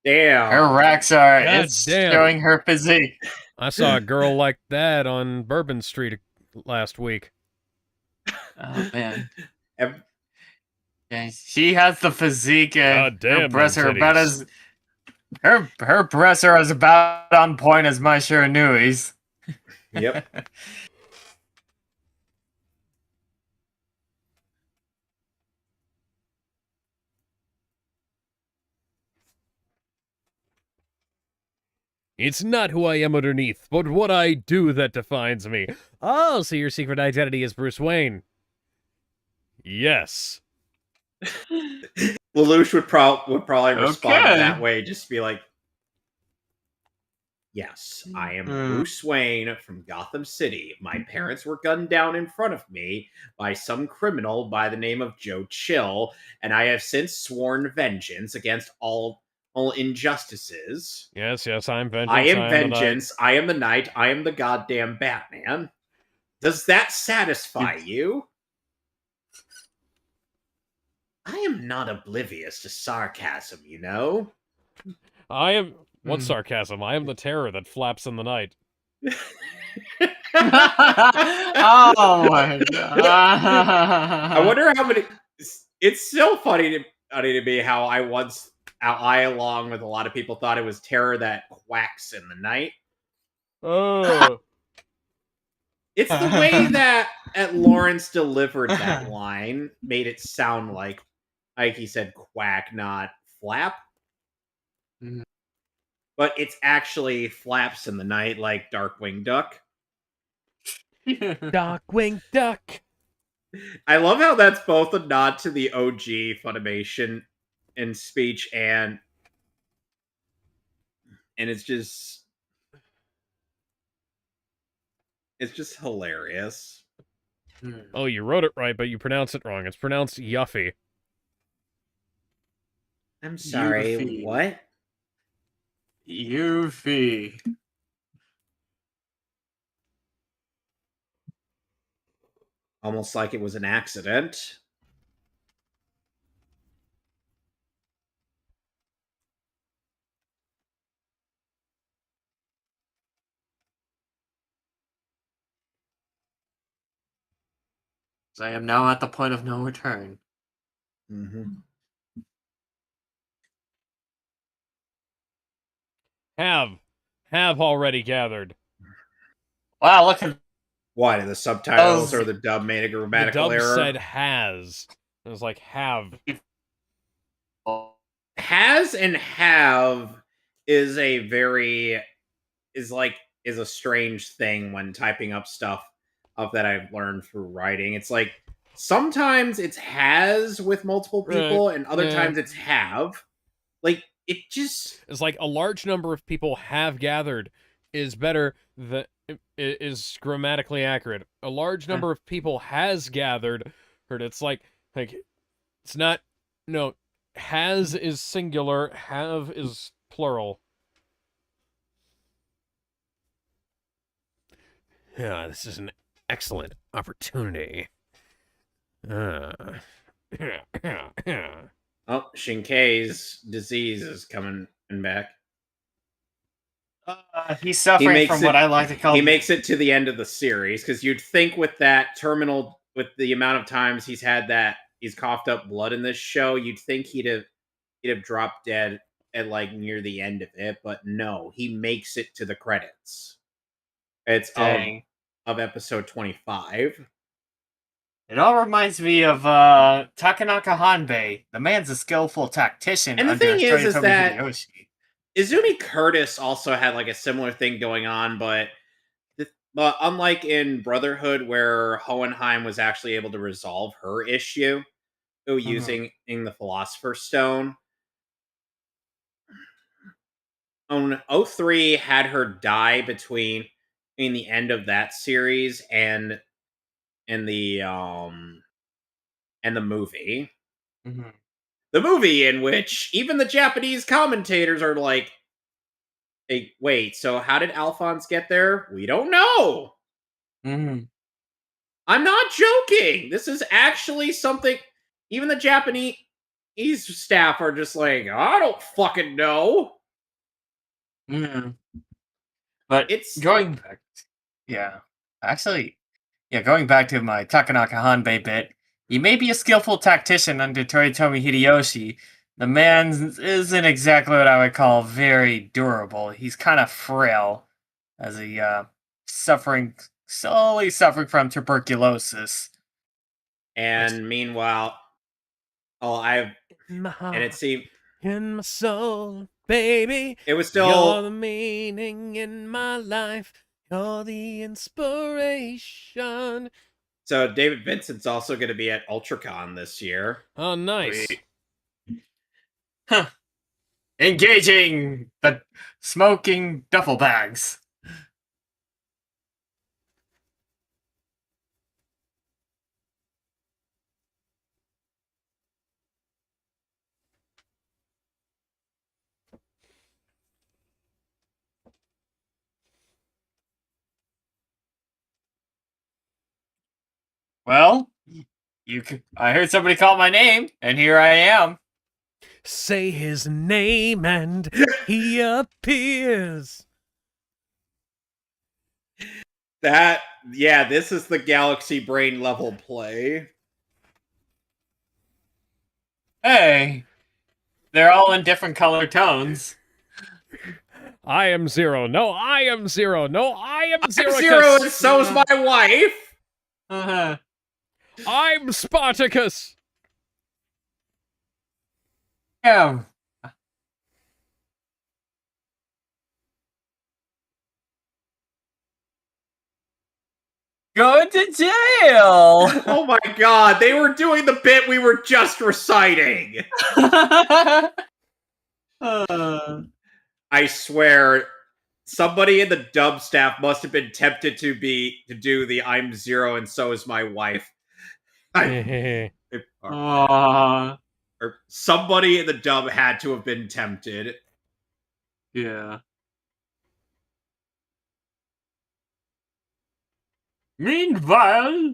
Damn. Her racks are God it's damn. showing her physique. I saw a girl like that on Bourbon Street last week. Oh man. Ev- Yeah, she has the physique and God damn, her breasts them are about titties. as her breasts are as about on point as my Shiranui's. Yep. It's not who I am underneath, but what I do that defines me. Oh, so your secret identity is Bruce Wayne. Yes. Lelouch would probably respond Okay. that way, just be like, "Yes, I am Bruce Wayne from Gotham City. My parents were gunned down in front of me by some criminal by the name of Joe Chill, and I have since sworn vengeance against all injustices. Yes, I'm vengeance. I am the knight. vengeance. I am the knight. I am the goddamn Batman. Does that satisfy you? I am not oblivious to sarcasm, you know." I am... What sarcasm? I am the terror that flaps in the night. Oh my god. I wonder how many. It's so funny to me how I, along with a lot of people, thought it was terror that quacks in the night. Oh. It's the way that Lawrence delivered that line made it sound like he said quack, not flap. Mhm. But it's actually flaps in the night like Darkwing Duck. Darkwing Duck. I love how that's both a nod to the OG Funimation in speech and it's just hilarious. Oh, you wrote it right, but you pronounce it wrong. It's pronounced Yuffie. I'm sorry, Yuffie. what? Yuffie. Almost like it was an accident. I am now at the point of no return. Mm-hmm. Have already gathered. Wow, look at Why? The subtitles Those- or the dub made a The grammatical dub error? said has. It was like have. Has and have is a very is a strange thing when typing up stuff that I've learned through writing. It's like sometimes it's has with multiple people and other times it's have. Like it just It's like a large number of people have gathered is better than is grammatically accurate. A large number of people has gathered. It's like it's not no has is singular, have is plural. Yeah, this is an excellent opportunity. oh, Shinkei's disease is coming back. he's suffering from what I like to call. He makes it to the end of the series because you'd think with that terminal, with the amount of times he's had that he's coughed up blood in this show, you'd think he'd have dropped dead at like near the end of it, but no, he makes it to the credits. It's Dang. of episode 25. It all reminds me of Takanaka Hanbei. The man's a skillful tactician. And the under thing is Toyotomi that Hideyoshi. Izumi Curtis also had like a similar thing going on, but unlike in Brotherhood, where Hohenheim was actually able to resolve her issue using the Philosopher's Stone, on 03 had her die between in the end of that series and the movie. Mm-hmm. The movie in which even the Japanese commentators are like, hey, wait, so how did Alphonse get there? We don't know. Mm-hmm. I'm not joking. This is actually something even the Japanese staff are just like, I don't fucking know. Mm-hmm. But It's going back, going back to my Takanaka Hanbei bit, he may be a skillful tactician under Toyotomi Hideyoshi. The man isn't exactly what I would call very durable. He's kind of frail, as he slowly suffering from tuberculosis. and meanwhile, and it seemed in my soul, baby. it was still You're the meaning in my life. You're the inspiration. So David Vincent's also going to be at UltraCon this year. Oh, nice. Huh. Engaging the smoking duffel bags. Well, I heard somebody call my name, and here I am. Say his name and he appears. This is the Galaxy Brain level play. Hey, they're all in different color tones. I am Zero. No, I am Zero. No, I am Zero. I'm Zero, and so's my wife. Uh-huh. I'm Spartacus. Yeah. Going to jail. Oh my god, they were doing the bit we were just reciting. I swear, Somebody in the dub staff must have been tempted to do the "I'm Zero and so is my wife." Aw. Or somebody in the dub had to have been tempted. Yeah. Meanwhile,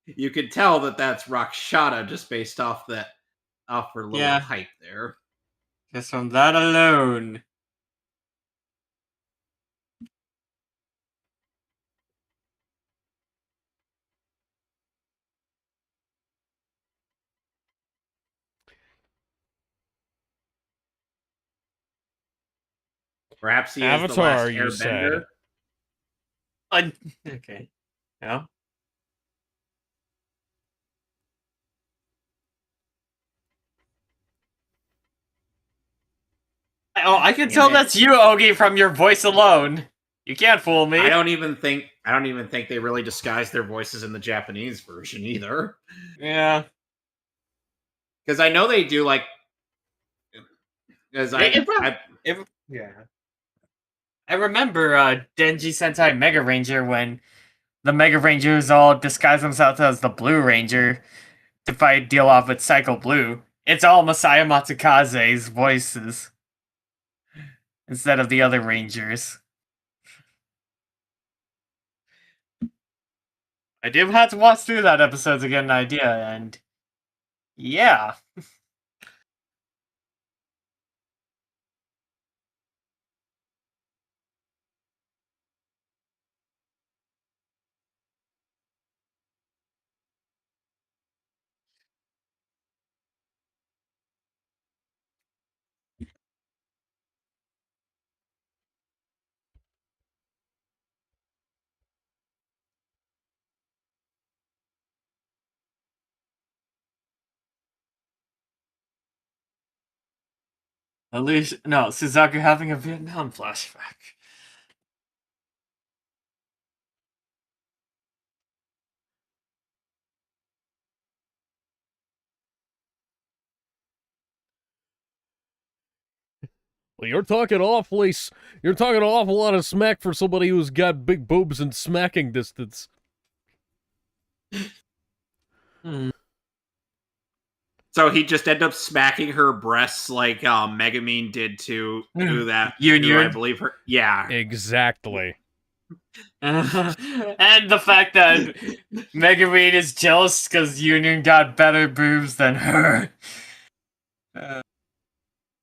You could tell that that's Rakshata just based off her little Yeah. hype there. just from that alone. Perhaps he is the Avatar, last you said. airbender. Okay. Yeah. Oh, I can tell that's you, Ogie, from your voice alone. You can't fool me. I don't even think they really disguised their voices in the Japanese version either. Yeah. Because I know they do, like, because Yeah. I remember Denji Sentai Mega Ranger when the Mega Rangers all disguise themselves as the Blue Ranger to fight deal off with Psycho Blue. It's all Masaya Matsukaze's voices instead of the other Rangers. I did have to watch through that episode to get an idea, and yeah. At least, no, Suzaku having a Vietnam flashback. Well, you're talking you're talking an awful lot of smack for somebody who's got big boobs and smacking distance. So he just ended up smacking her breasts like Megumin did to that. Union. I believe her. Yeah. Exactly. And the fact that Megumin is jealous because Union got better boobs than her.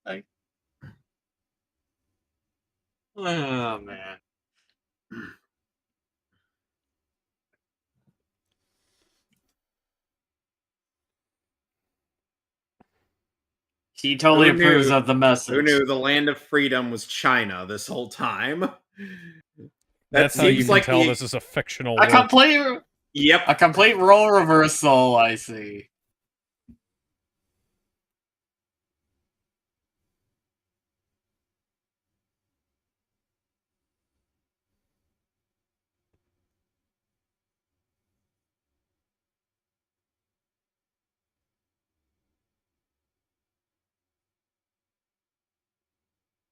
Like, oh man. She totally Who approves knew? of the message. Who knew the land of freedom was China this whole time? That's how you seems can like tell the- this is a fictional A work. complete, Yep. a complete role reversal, I see.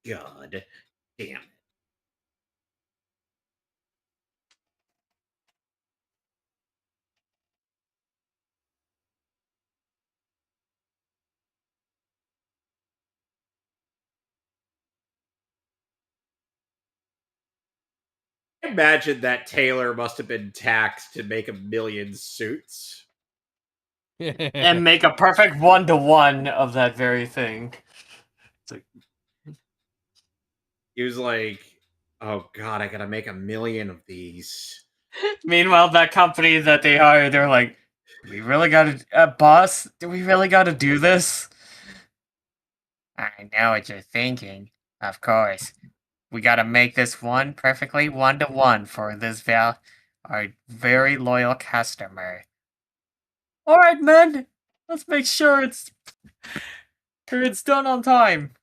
God damn it. Imagine that Taylor must have been taxed to make 1,000,000 suits. And make a perfect one-to-one of that very thing. It's like, He was like, "Oh God, I gotta make 1,000,000 of these." meanwhile, that company that they hired, they're like, "We really gotta, boss, do we really gotta do this?" I know what you're thinking. Of course. We gotta make this one perfectly one-to-one for this our very loyal customer. Alright, man! Let's make sure it's done on time.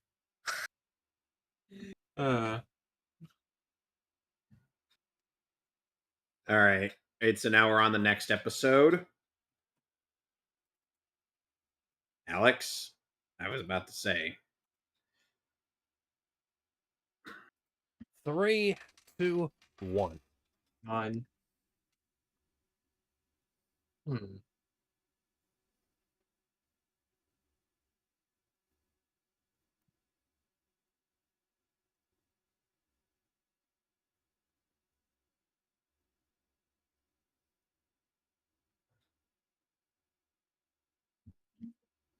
All right. So now we're on the next episode. Alex, I was about to say. 3, 2, 1. On.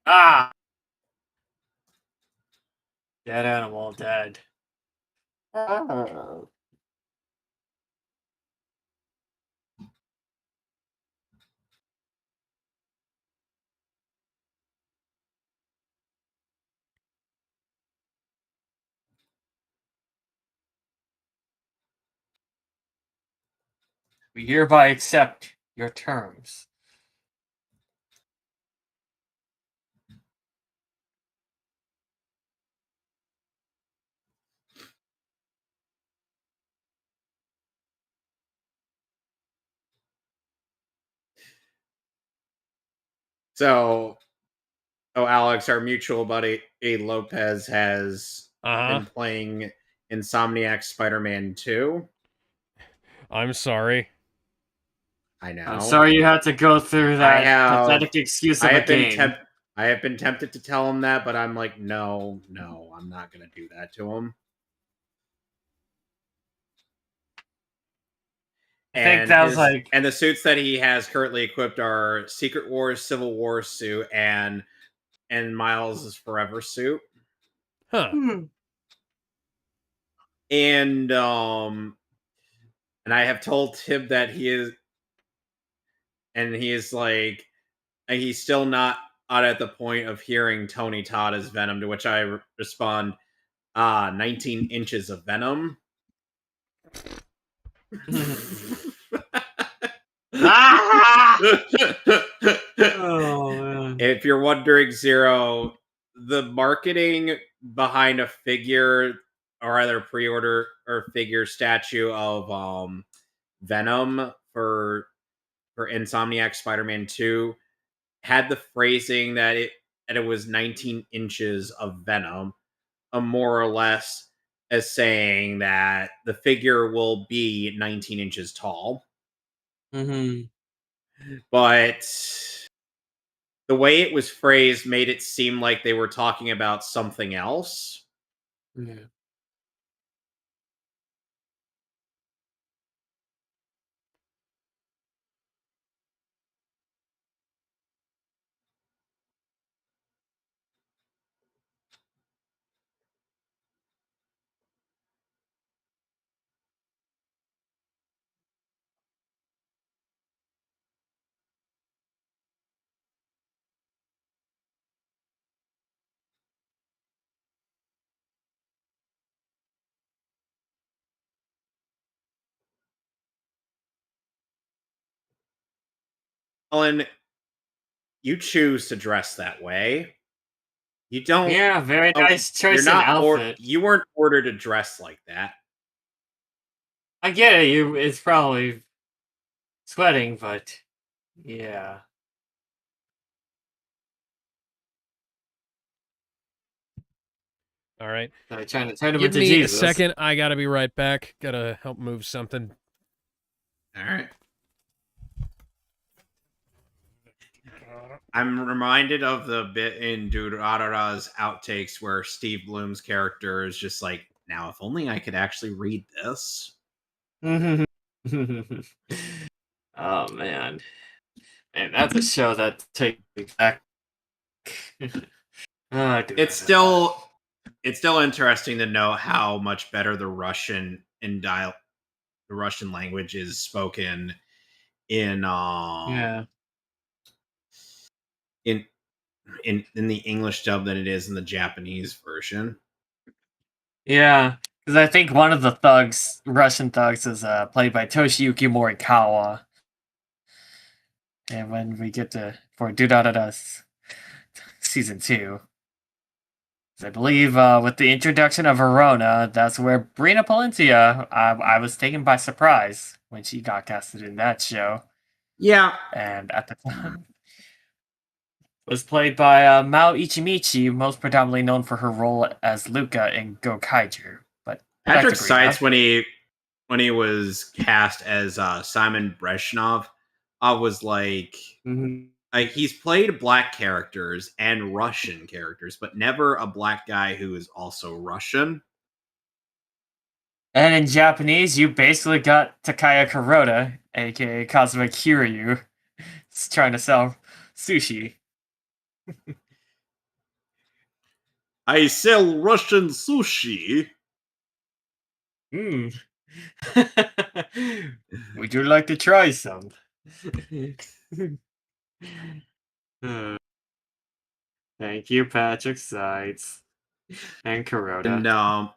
Ah! Dead animal, dead. Oh. We hereby accept your terms. So, Alex, our mutual buddy A. Lopez has been playing Insomniac Spider-Man 2. I'm sorry. I know. I'm sorry you had to go through that pathetic excuse of a game. I have been tempted to tell him that, but I'm like, no, I'm not going to do that to him. I think that was and the suits that he has currently equipped are Secret Wars, Civil War suit, and Miles' Forever suit. Huh. And I have told Tib that he is like, he's still not out at the point of hearing Tony Todd as Venom, to which I respond, 19 inches of Venom. Oh, man. If you're wondering, Zero, the marketing behind a figure or either pre-order or figure statue of Venom for Insomniac Spider-Man 2 had the phrasing that it was 19 inches of Venom, more or less as saying that the figure will be 19 inches tall. Mm-hmm. But the way it was phrased made it seem like they were talking about something else. Yeah. Ellen, you choose to dress that way. You don't. Yeah, very nice choice in outfit. You weren't ordered to dress like that. I get it. It's probably sweating, but yeah. All right. Trying to turn him Give into me Jesus. a second. I gotta be right back. Gotta help move something. All right. I'm reminded of the bit in Durarara's outtakes where Steve Bloom's character is just like, now, if only I could actually read this. Oh, man. And that's a show that takes me back. It's still interesting to know how much better the Russian language is spoken in in the English dub than it is in the Japanese version. Yeah, because I think one of the Russian thugs, is played by Toshiyuki Morikawa. And when we get for Durarara's season 2, I believe with the introduction of Verona, that's where Brina Palencia, I was taken by surprise when she got casted in that show. Yeah. And at the time, was played by Mao Ichimichi, most predominantly known for her role as Luca in Go Kaiju. But back Patrick to Brina. Seitz, when he was cast as Simon Breshnov, was like, he's played black characters and Russian characters, but never a black guy who is also Russian. And in Japanese, you basically got Takaya Kuroda, aka Kazuma Kiryu, trying to sell sushi. I sell Russian sushi. Would you like to try some? Thank you, Patrick Seitz and Kuroda.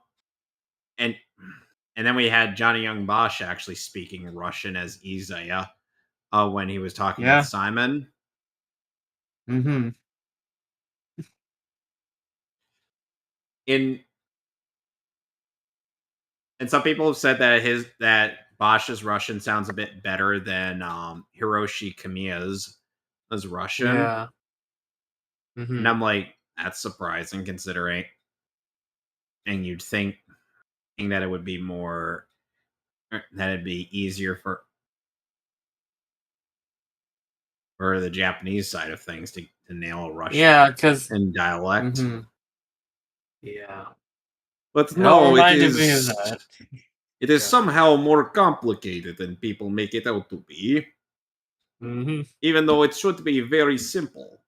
And then we had Johnny Young Bosch actually speaking Russian as Izaya when he was talking with Simon. Mm-hmm. And some people have said that Bosch's Russian sounds a bit better than Hiroshi Kamiya's as Russian. Yeah. Mm-hmm. And I'm like, that's surprising considering. And you'd think that it would be more, that it'd be easier for the Japanese side of things to nail a Russian because in dialect. Mm-hmm. Yeah. But no, it is Yeah. somehow more complicated than people make it out to be. Mm-hmm. Even though it should be very simple.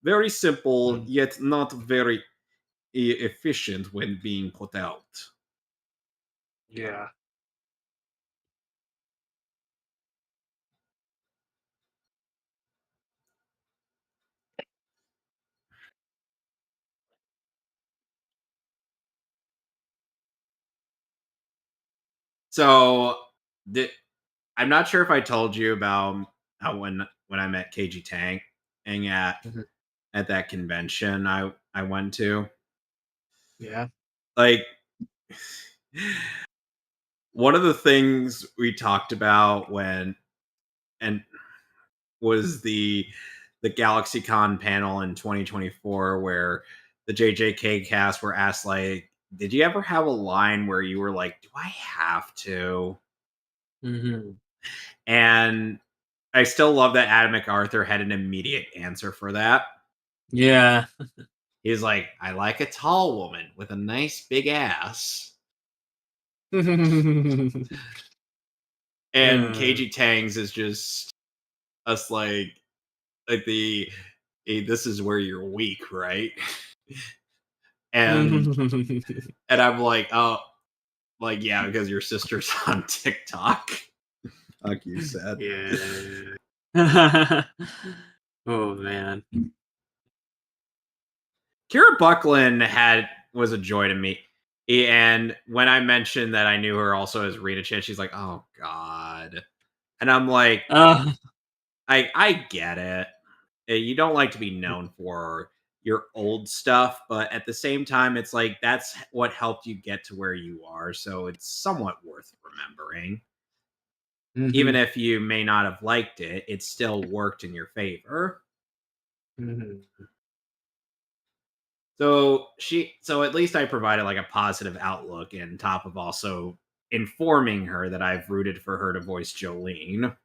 Very simple, yet not very efficient when being put out. Yeah. So, I'm not sure if I told you about when I met KG Tang and at that convention I went to. Yeah. Like, one of the things we talked about was the GalaxyCon panel in 2024 where the JJK cast were asked, like, did you ever have a line where you were like, do I have to? Mm-hmm. And I still love that Adam MacArthur had an immediate answer for that. Yeah. He's like, I like a tall woman with a nice big ass. And KG Tangs is just us like the hey, this is where you're weak, right? and I'm like, oh, like, yeah, because your sister's on TikTok. Like you said. Yeah. Oh man. Kira Buckland was a joy to me. And when I mentioned that I knew her also as Rita Chan, she's like, oh God. And I'm like, I get it. You don't like to be known for your old stuff, but at the same time, it's like that's what helped you get to where you are. So it's somewhat worth remembering. Even if you may not have liked it, it still worked in your favor. So at least I provided like a positive outlook, and top of also informing her that I've rooted for her to voice Jolene.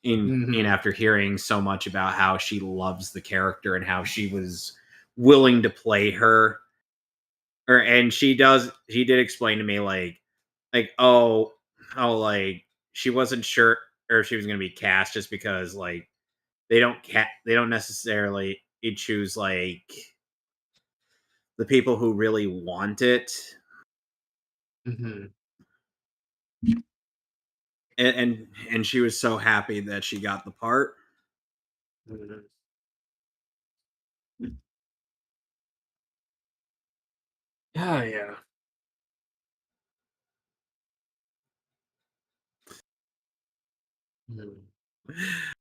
In after hearing so much about how she loves the character and how she was willing to play her, and she did explain to me like like she wasn't sure or if she was going to be cast just because like they don't necessarily choose like the people who really want it. And she was so happy that she got the part. Yeah.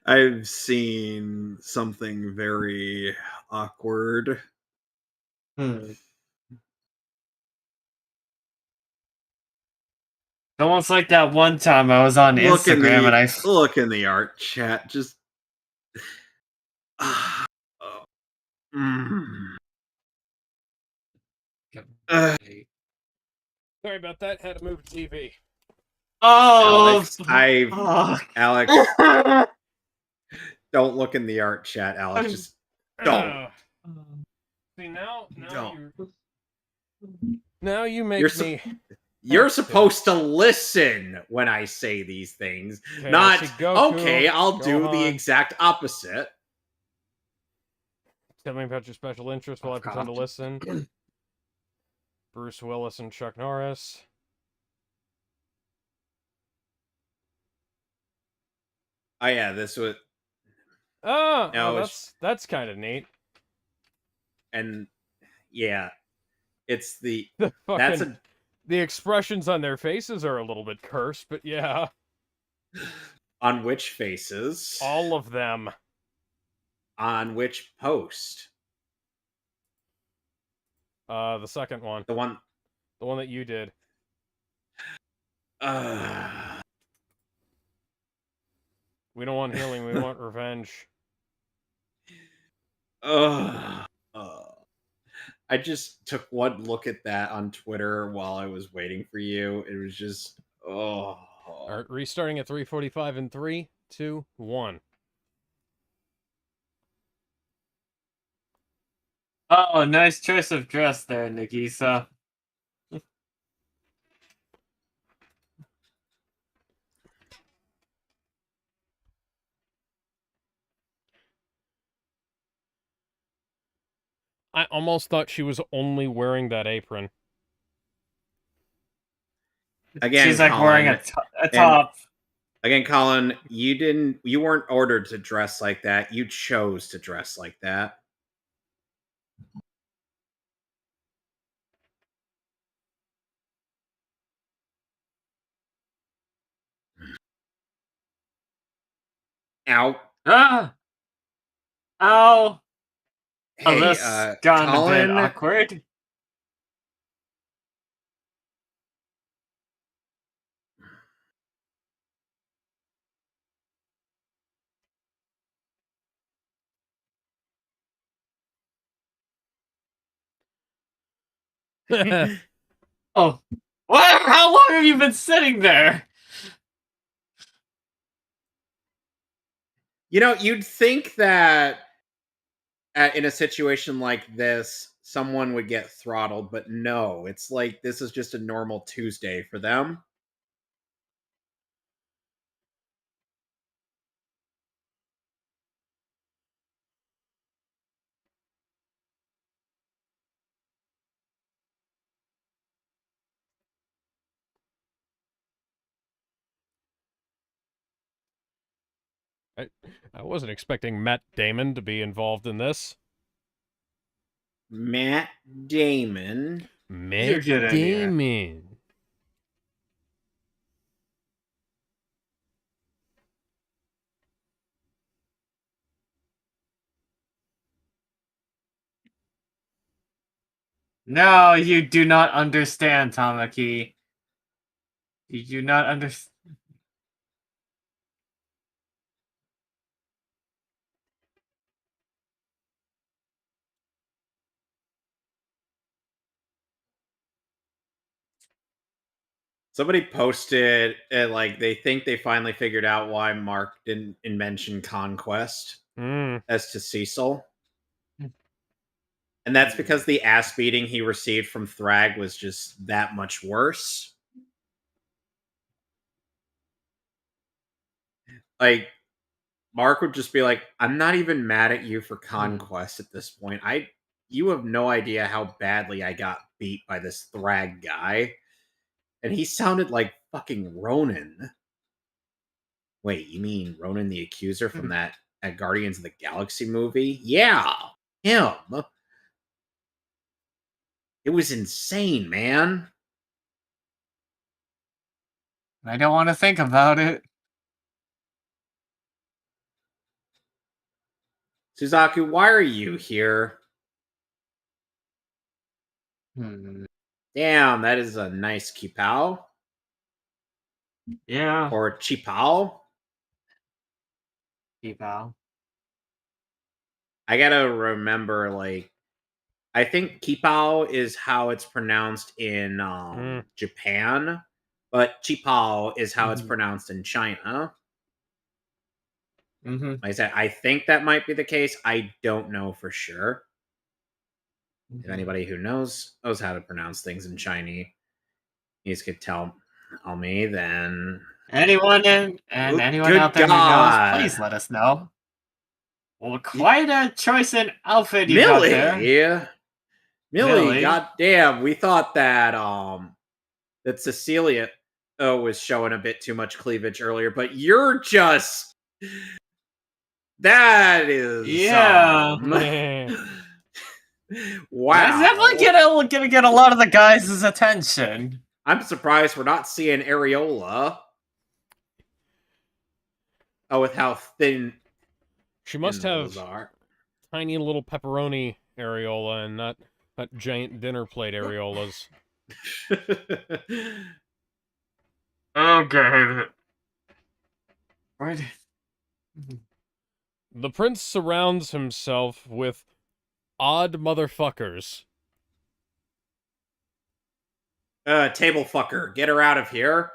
I've seen something very awkward. Almost like that one time I was on Instagram and I look in the art chat. Just Mm. Sorry about that. Had to move the TV. Oh, Alex, don't look in the art chat, Alex. Just don't. See now Don't. you make me. You're supposed to listen when I say these things, Okay, not I see Goku, okay. I'll do the Gohan. exact opposite. Tell me about your special interest while I pretend to listen. Bruce Willis and Chuck Norris. Oh yeah, this was Oh, that's kind of neat. and yeah, it's the The that's fucking the expressions on their faces are a little bit cursed, but yeah, on which faces, all of them. on which post, The second one, the one. the one that you did. We don't want healing, we want revenge. I just took one look at that on Twitter while I was waiting for you. It was just All right, restarting at 3:45 in 3, 2, 1. Oh, nice choice of dress there, Nagisa. I almost thought she was only wearing that apron. Again, she's like Colin, wearing a top. Again, Colin, you weren't ordered to dress like that. You chose to dress like that. Ow. Ah! Ow! Hey, This gone Colin, a bit awkward. Oh, what? How long have you been sitting there? you know, you'd think that in a situation like this, someone would get throttled, but no, it's like this is just a normal Tuesday for them. I wasn't expecting Matt Damon to be involved in this. Matt Damon. Matt Good idea. Damon. No, you do not understand, Tamaki. You do not understand. Somebody posted like they think they finally figured out why Mark didn't mention Conquest as to Cecil. And that's because the ass beating he received from Thrag was just that much worse. Like, Mark would just be like, I'm not even mad at you for Conquest at this point. You have no idea how badly I got beat by this Thrag guy. And he sounded like fucking Ronan. Wait, you mean Ronan the Accuser from that Guardians of the Galaxy movie? Yeah, him. It was insane, man. I don't want to think about it. Suzaku, why are you here? Damn, that is a nice kipao. Yeah. Or chipao. Kipao. I gotta remember, like, I think Kipao is how it's pronounced in Japan, but Chipao is how it's pronounced in China. Mm-hmm. Like I said, I think that might be the case. I don't know for sure. If anybody who knows how to pronounce things in Chinese could tell me, then Anyone anyone out good there who knows, God, please let us know. Well, quite a choice in outfit you got there, Millie, Millie. goddamn, we thought that Cecilia was showing a bit too much cleavage earlier, but you're just that is Yeah. That's definitely wow. gonna get a lot of the guys' attention. I'm surprised we're not seeing areola. Oh, with how thin She must those have are. tiny little pepperoni areola and not giant dinner plate areolas. Okay. Right. The prince surrounds himself with odd motherfuckers. Table fucker, get her out of here.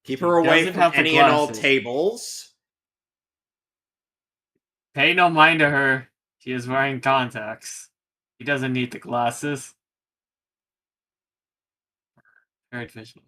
Keep She her away doesn't from have the any and all glasses. tables. Pay no mind to her. She is wearing contacts. He doesn't need the glasses. Very visual.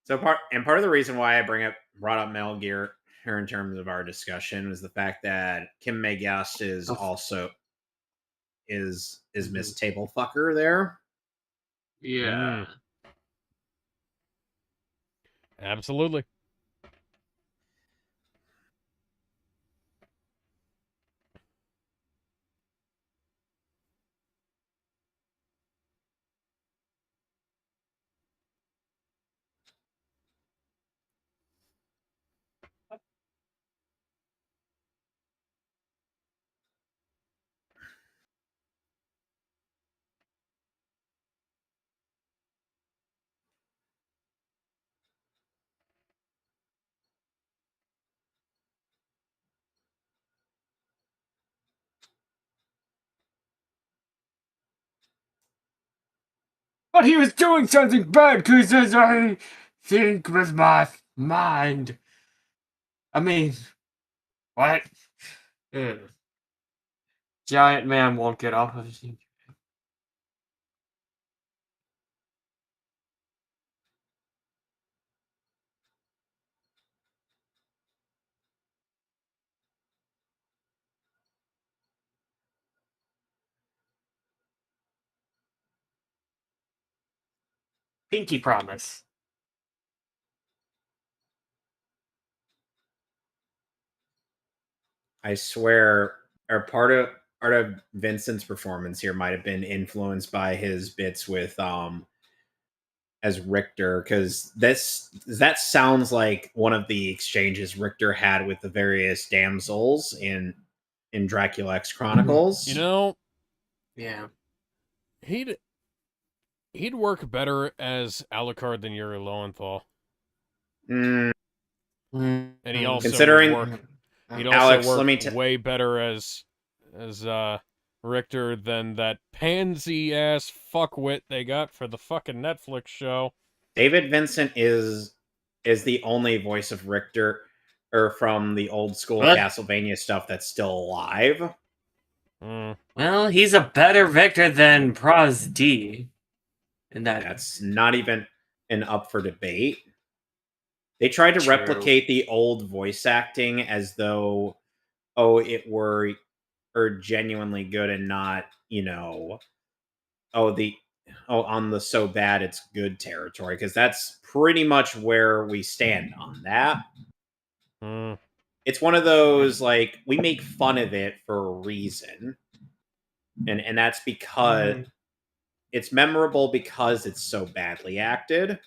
So part of the reason why I brought up Metal Gear here in terms of our discussion was the fact that Kim May-Geass is also is Miss Table Fucker there. Yeah. Absolutely. But he was doing something bad because I think with my mind. I mean, what? Giant man won't get off of his. Pinky promise. I swear, or part of Vincent's performance here might have been influenced by his bits with as Richter, because that sounds like one of the exchanges Richter had with the various damsels in Dracula X Chronicles. You know, Yeah. he'd work better as Alucard than Yuri Lowenthal. Mm, And he also Considering- would work. He'd also Alex, work let me way better as Richter than that pansy ass fuckwit they got for the fucking Netflix show. David Vincent is the only voice of Richter or from the old school What? Castlevania stuff that's still alive. Well, he's a better Victor than Praz D. In that. That's not even up for debate. They tried to True. replicate the old voice acting as though, it were genuinely good and not, on the so bad it's good territory, because that's pretty much where we stand on that. it's one of those like we make fun of it for a reason, and that's because it's memorable because it's so badly acted.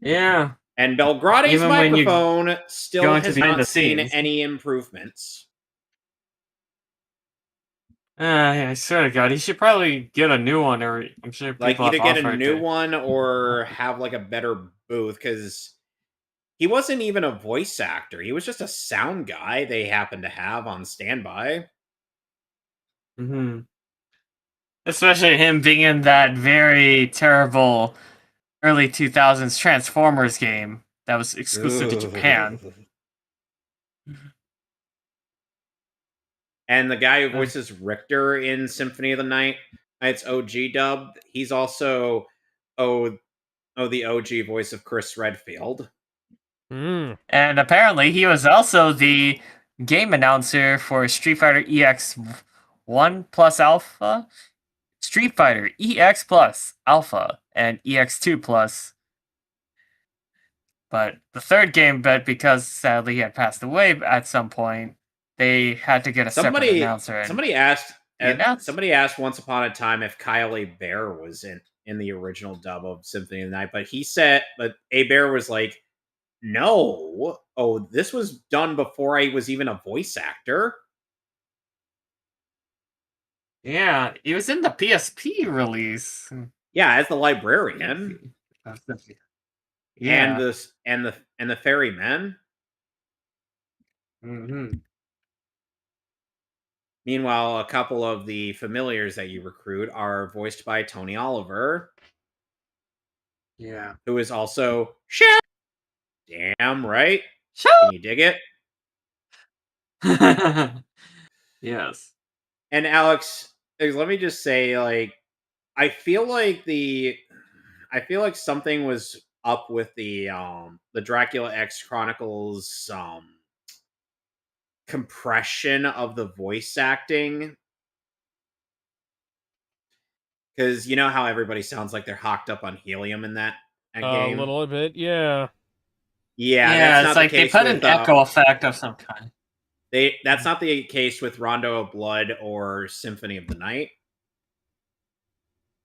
Yeah. And Belgrade's Even when you microphone still go into has behind the not seen scenes. any improvements. I swear to God, he should probably get a new one, or I'm sure Like people either have get a offered new to. one or have like a better booth because he wasn't even a voice actor. He was just a sound guy they happened to have on standby. Hmm. Especially him being in that very terrible early 2000s Transformers game that was exclusive to Japan. And the guy who voices Richter in Symphony of the Night, it's OG dubbed. He's also the OG voice of Chris Redfield. Mm. And apparently, he was also the game announcer for Street Fighter EX 1 Plus Alpha, Street Fighter EX Plus Alpha, and EX 2 Plus. But the third game, but because sadly he had passed away at some point, they had to get a separate announcer. And Somebody asked he announced. somebody asked once upon a time if Kyle A. Bear was in the original dub of Symphony of the Night, but A. Bear was like, no. Oh, this was done before I was even a voice actor. Yeah, he was in the PSP release. Yeah, as the librarian. Yeah. And the ferryman. Mm-hmm. Meanwhile, a couple of the familiars that you recruit are voiced by Tony Oliver, Yeah. who is also Chef. Damn right. Can you dig it? Yes. And Alex, let me just say, like, I feel like something was up with the Dracula X Chronicles compression of the voice acting. Because you know how everybody sounds like they're hocked up on helium in that A game? little bit, yeah. Yeah, Yeah, that's it's not the like they case put with an echo effect of some kind. that's not the case with Rondo of Blood or Symphony of the Night.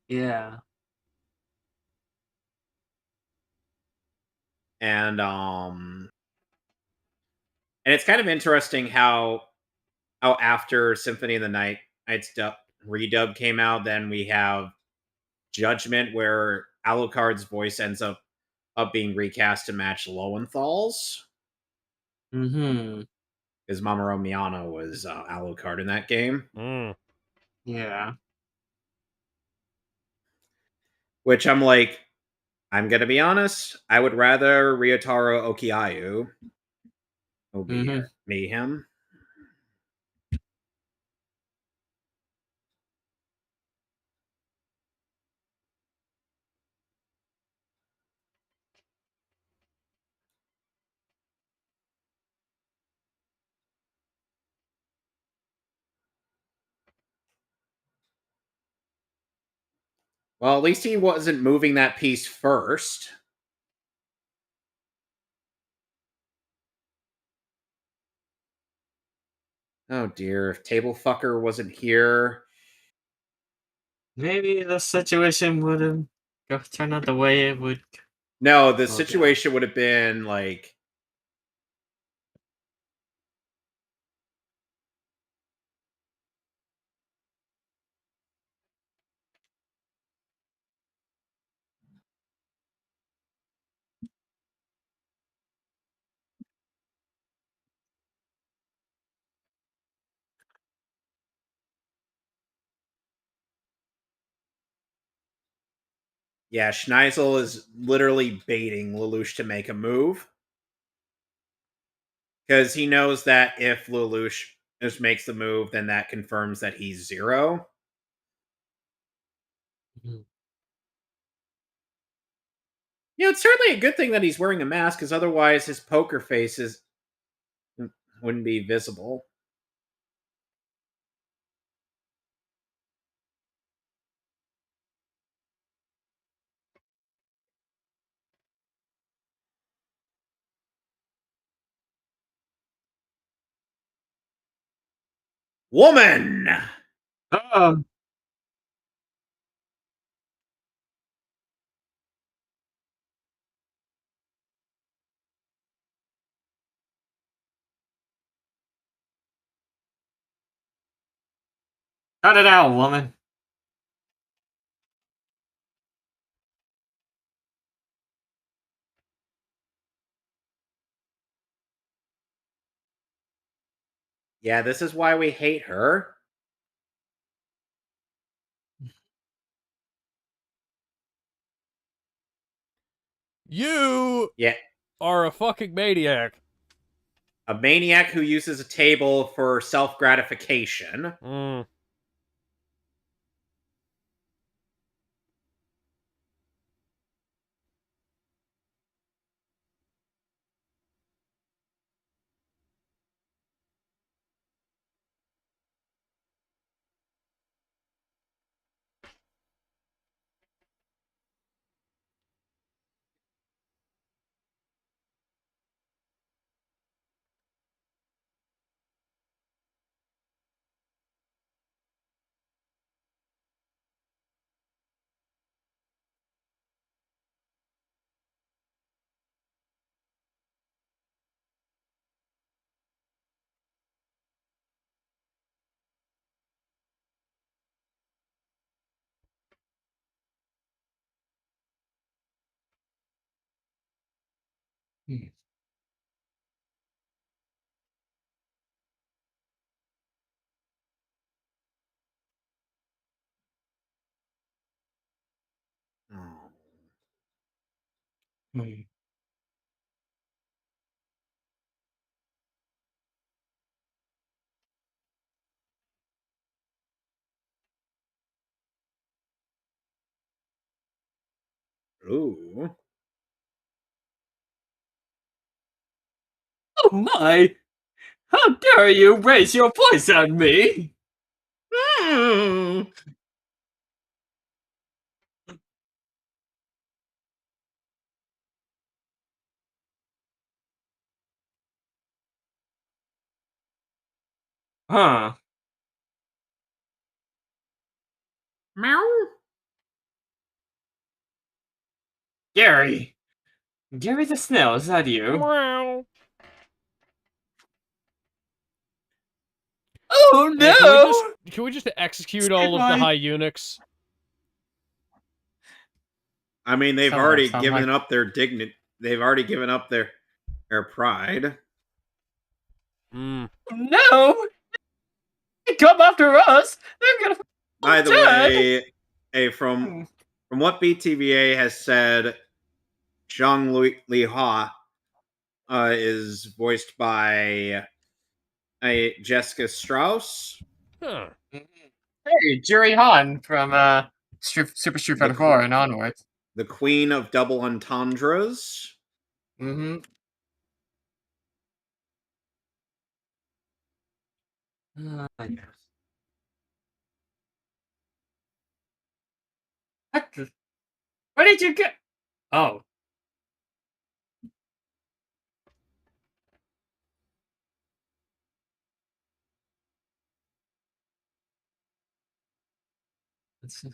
Yeah. And it's kind of interesting how after Symphony of the Night, its redub came out, then we have Judgment, where Alucard's voice ends up being recast to match Lowenthal's, Mm-hmm. because Mamoru Miyano was Alucard in that game. Mm. Yeah. Which I'm like, I'm gonna be honest, I would rather Ryotaro Okiayu be him. Well, at least he wasn't moving that piece first. Oh dear, if Table Fucker wasn't here. Maybe the situation wouldn't turn out the way it would. No, the Okay. situation would have been like, yeah, Schneisel is literally baiting Lelouch to make a move. Because he knows that if Lelouch just makes the move, then that confirms that he's Zero. Mhm. You know, it's certainly a good thing that he's wearing a mask, because otherwise his poker face wouldn't be visible. Woman! Oh. Cut it out, woman. Yeah, this is why we hate her. You Yeah, are a fucking maniac. a maniac who uses a table for self-gratification. Mm. Oh. Ooh. Oh my! How dare you raise your voice at me? Hmm. Huh. Meow. Gary. Gary the Snail, is that you? Meow. Oh Hey, no! can we just execute all of the Goodbye. high eunuchs? I mean, they've Some of them already sound given like... up their dignity. They've already given up their pride. Mm. No! They come after us! They're gonna... By the dead! way, hey, from what BTVA has said, Zhang Liha is voiced by Jessica Strauss, Huh. Hey, Jerry Han from Super Street the Fighter 4 and onwards. the queen of double entendres. Mm-hmm. Yes. What the... Where did you get... Oh. Let's see.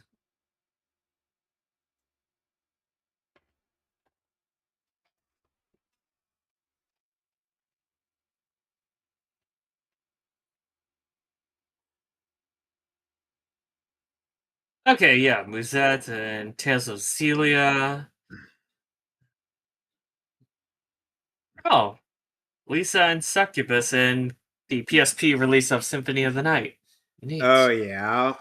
Okay, yeah, Musette and Tales of Celia. Oh, Lisa and Succubus in the PSP release of Symphony of the Night. Oh Neat. yeah,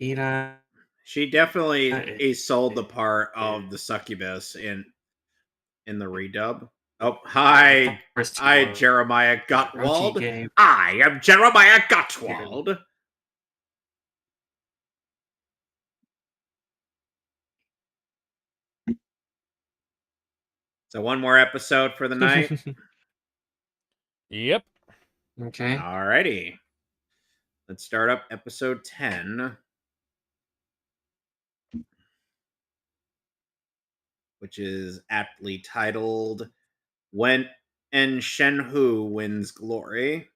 Ina. she definitely sold the part Yeah. of the succubus in the redub. Oh, The hi, first two hi, were Jeremiah Rochi Gottwald. game. I am Jeremiah Gottwald. So one more episode for the night. Yep. Okay. Alrighty, let's start up episode 10. which is aptly titled "When En Shenhu Wins Glory."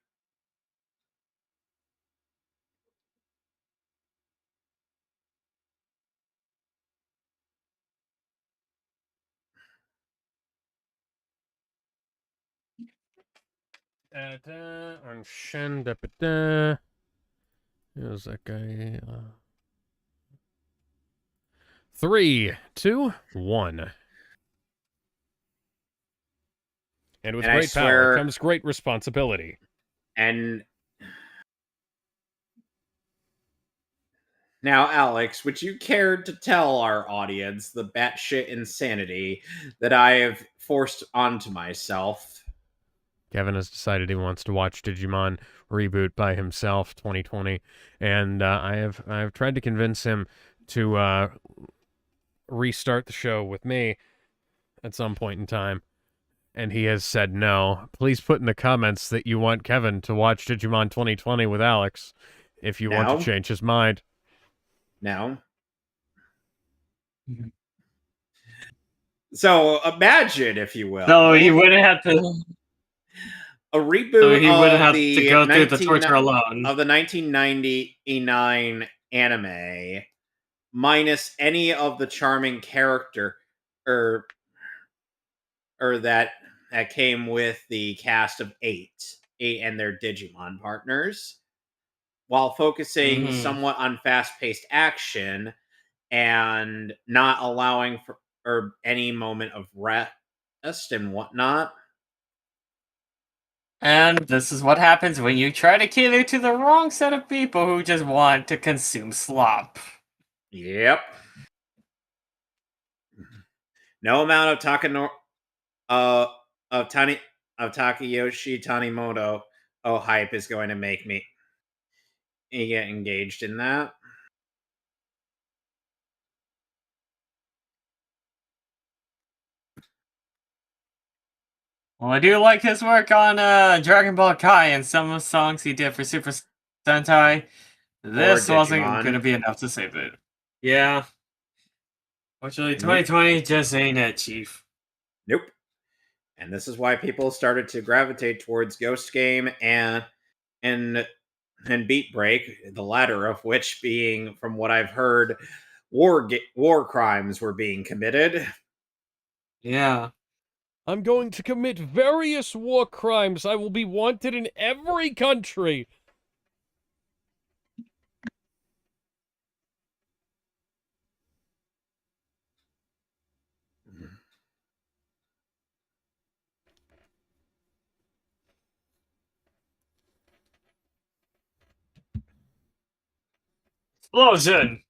On Shen, da. Who's that guy? 3, 2, 1. And with And I great power swear, comes great responsibility. and now, Alex, would you care to tell our audience the batshit insanity that I have forced onto myself? Kevin has decided he wants to watch Digimon reboot by himself, 2020, and I have tried to convince him to restart the show with me at some point in time, and he has said no. Please put in the comments that you want Kevin to watch Digimon 2020 with Alex if you want to No? change his mind. No? So imagine, if you will, So he wouldn't have to. a So reboot he wouldn't of have to the go through the torture alone. of the 1999 anime, minus any of the charming character or that came with the cast of eight and their Digimon partners, while focusing somewhat on fast-paced action and not allowing for or any moment of rest and whatnot. And this is what happens when you try to cater to the wrong set of people who just want to consume slop. Yep. No amount of uh of Tani of Takayoshi Tanimoto hype is going to make me get engaged in that. Well, I do like his work on Dragon Ball Kai and some of the songs he did for Super Sentai. This wasn't Digimon. going to be enough to save it. Yeah. Fortunately, 2020 just ain't it, Chief. Nope. And this is why people started to gravitate towards Ghost Game and Beat Break, the latter of which being, from what I've heard, war crimes were being committed. Yeah. I'm going to commit various war crimes. I will be wanted in every country. Explosion!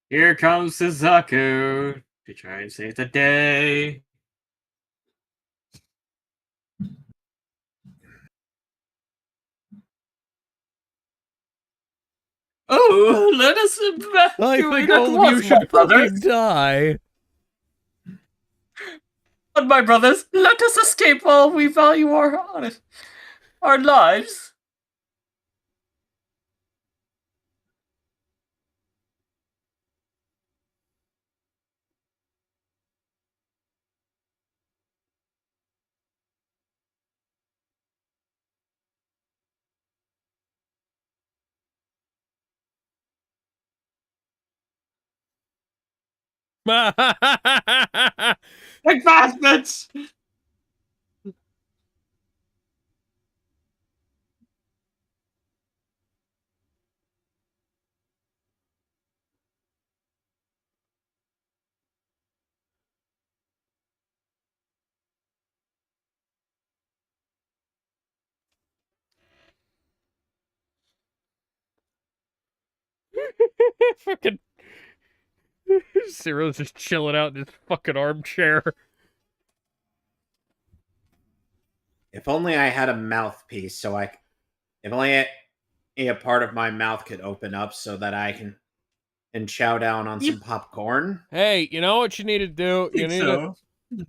Here comes Suzaku to try and save the day. Oh, let us I evacuate think all of you should fucking die. But my brothers, let us escape while we value our lives. Big bastards! Fucking Zero's just chilling out in his fucking armchair. If only I had a mouthpiece, if only a part of my mouth could open up so that I can and chow down on You- some popcorn. Hey, you know what you need to do? You think need to. so.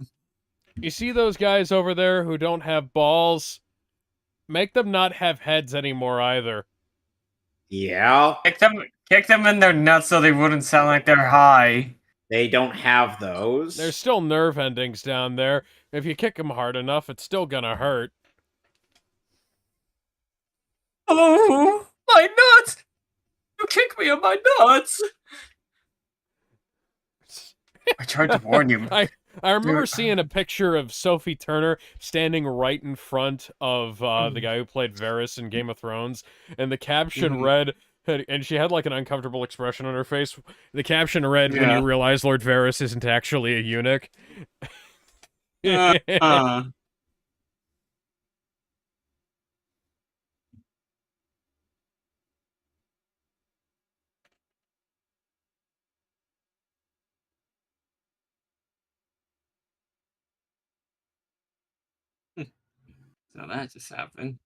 You see those guys over there who don't have balls? Make them not have heads anymore either. Yeah, Kick them in their nuts so they wouldn't sound like they're high. they don't have those. There's still nerve endings down there. If you kick them hard enough, it's still gonna hurt. Oh, my nuts! You kick me in my nuts! I tried to warn you. I remember Dude. seeing a picture of Sophie Turner standing right in front of the guy who played Varys in Game of Thrones, and the caption read, and she had like an uncomfortable expression on her face. The caption read, "When you realize Lord Varys isn't actually a eunuch." So that just happened.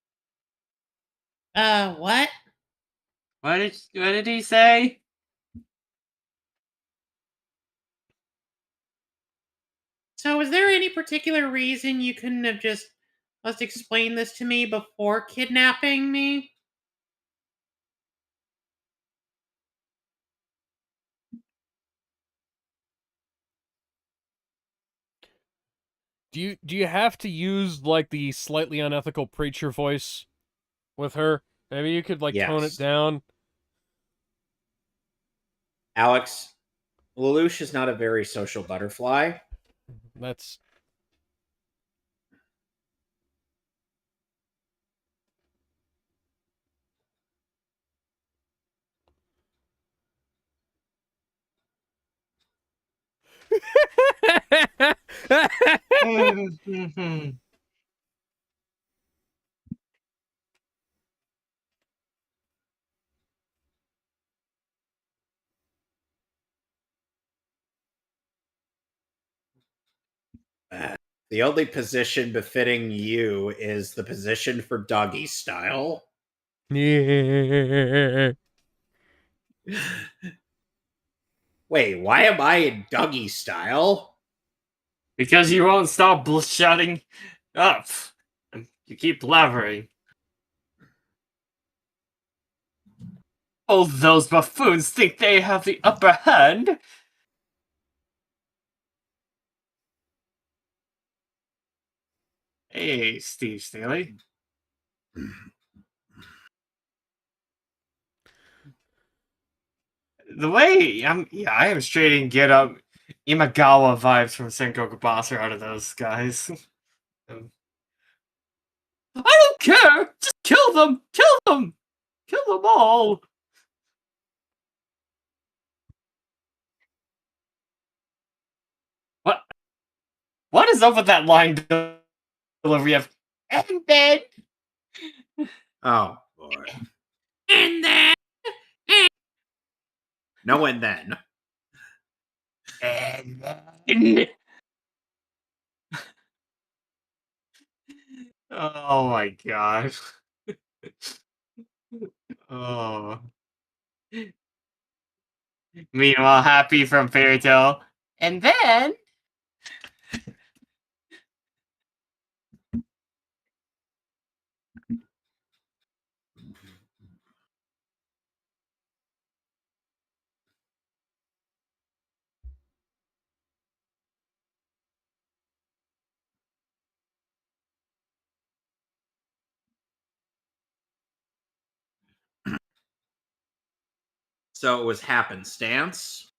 What? What did he say? So, is there any particular reason you couldn't have just explained this to me before kidnapping me? Do you have to use like the slightly unethical preacher voice with her? Maybe you could like tone it Yes. down. Alex, Lelouch is not a very social butterfly. That's The only position befitting you is the position for doggy style. yeah. Wait, why am I in doggy style? Because you won't stop shutting up. You keep blabbering. Oh, those buffoons think they have the upper hand. Hey, Steve Staley. The way I am straight in get up Imagawa vibes from Sengoku Boss out of those guys. I don't care! Just kill them! Kill them! Kill them all! What? What is up with that line delivery of and then? Oh, boy. And then. No, and then. And then. Oh my gosh. Oh. Meanwhile, Happy from Fairy Tale. And then. So it was happenstance.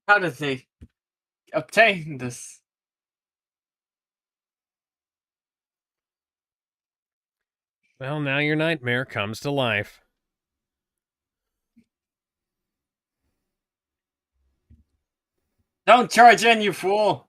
How did they obtain this? Well, now your nightmare comes to life. Don't charge in, you fool!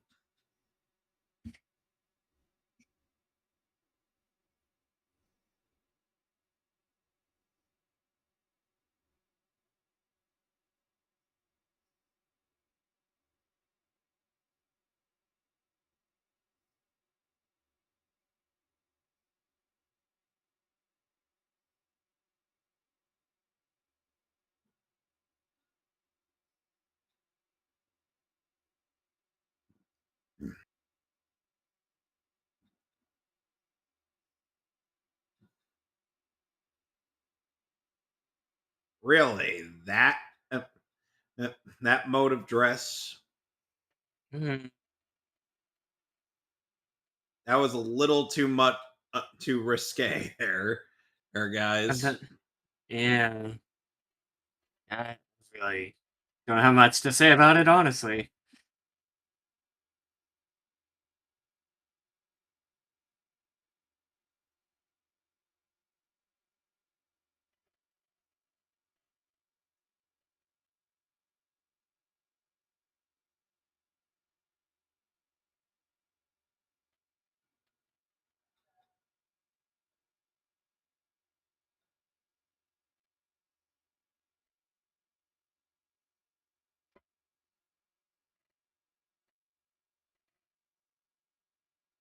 Really, uh, that mode of dress, Mhm. that was a little too much, too risque there, And guys. then- Yeah. I really don't have much to say about it, honestly.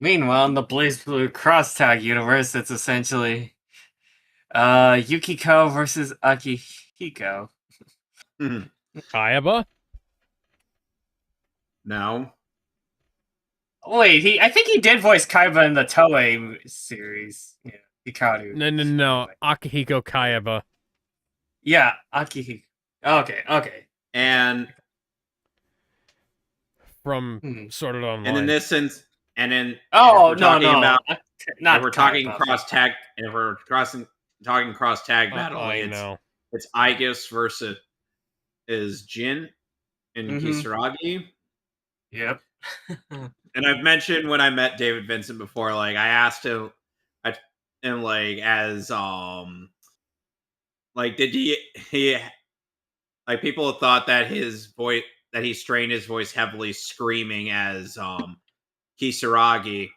Meanwhile, in the Blaze Blue Cross Tag universe, it's essentially Yukiko versus Akihiko. Kayaba? No. Wait, I think he did voice Kaiba in the Toei series. Yeah, Hikaru. No. Anyway. Akihiko Kayaba. Yeah, Akihiko. Okay. And From Hmm. Sword Art and in Online. this sense, and then Oh, and if we're talking about not if we're talking Kaiba. cross tag, and if we're talking cross tag battle, I know. it's Aegis versus Jin in Mhm. Kisaragi. Yep. And I've mentioned when I met David Vincent before, like I asked him, and like as like did he like people have thought that his voice that he strained his voice heavily screaming as Kisaragi.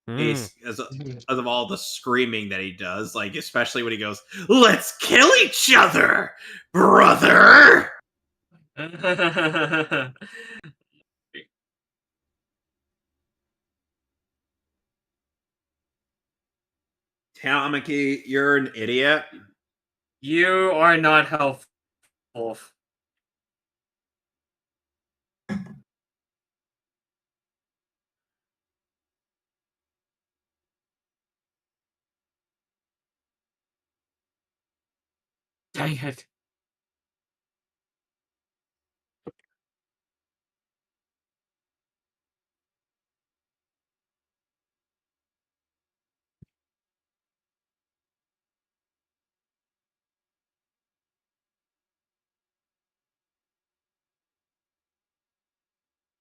Mm. He's as of all the screaming that he does, like especially when he goes, "Let's kill each other, brother." Tamaki, you're an idiot. You are not helpful. Dang it.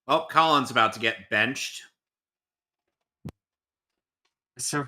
Oh, Colin's about to get benched. So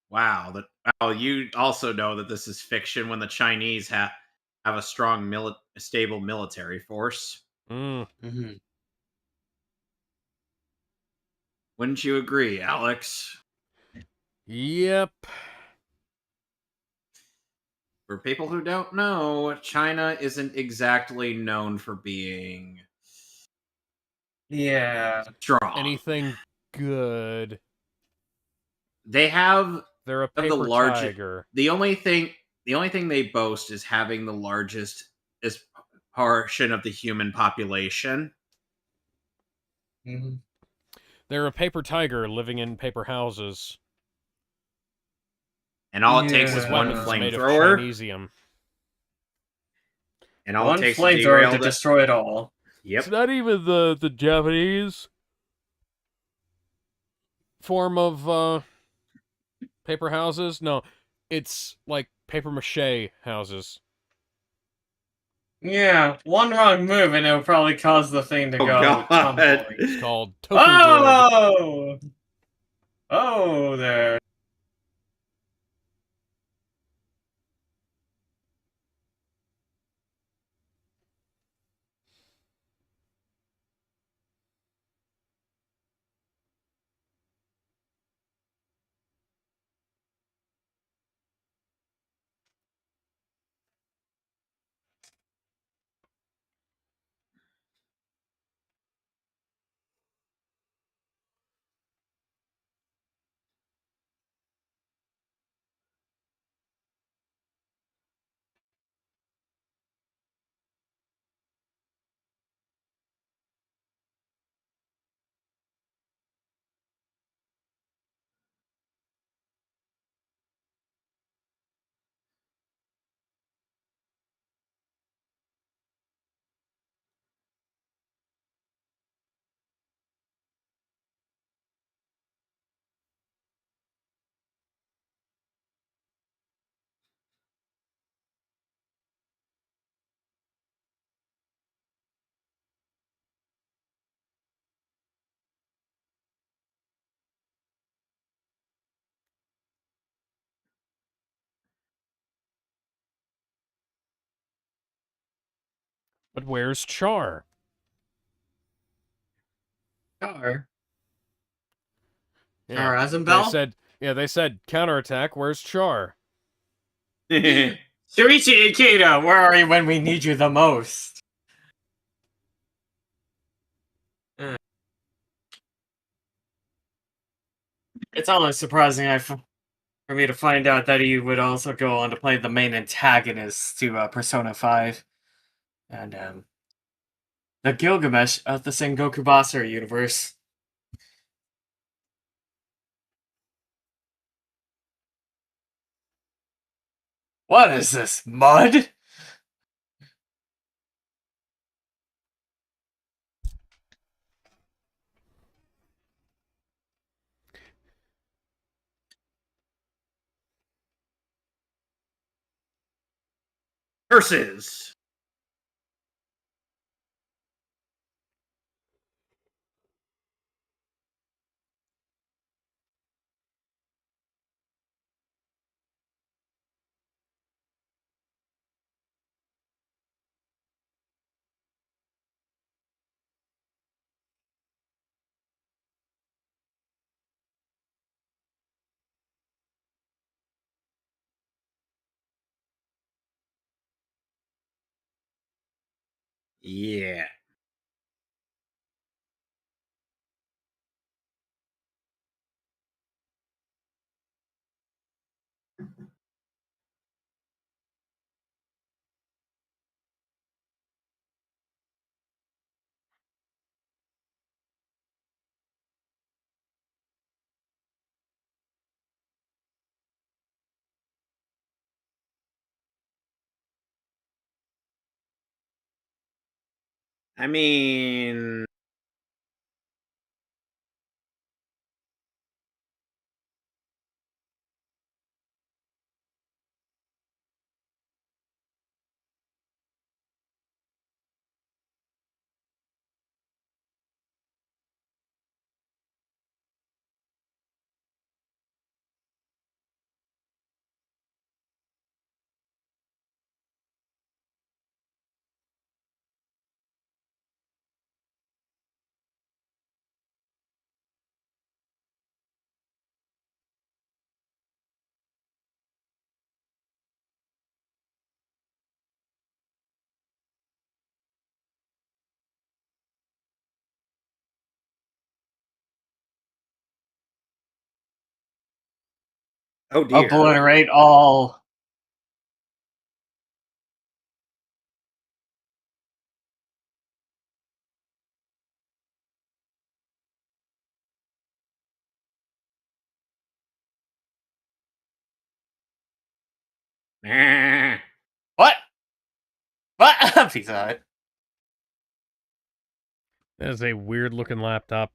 Wow, you also know that this is fiction when the Chinese have a strong stable military force. Mm. Mhm. Wouldn't you agree, Alex? Yep. For people who don't know, China isn't exactly known for being Yeah. strong. Anything good? They have They're a the paper largest. tiger. The only thing they boast is having the largest portion of the human population. Mhm. They're a paper tiger living in paper houses And all it takes with is one weapons made of flamethrower. Chinesium. And all One it takes to flamethrower derail to the. destroy it all. It's Yep. not even the Japanese form of paper houses. No, it's like paper mache houses. Yeah, one wrong move and it'll probably cause the thing to Oh go god. tumbling. It's called tofu grid. Oh! Oh, there. But where's Char? Car. Yeah, Car they Eisenbell? said. Yeah, they said counterattack. Where's Char? Shuichi Ikeda, where are you when we need you the most? It's almost surprising for me to find out that he would also go on to play the main antagonist to Persona 5. And, the Gilgamesh of the Sengoku Basara universe. What is this, mud? Curses. Yeah. I mean, Oh dear. Obliterate all. What? What? Pizza Hut. That is a weird-looking laptop.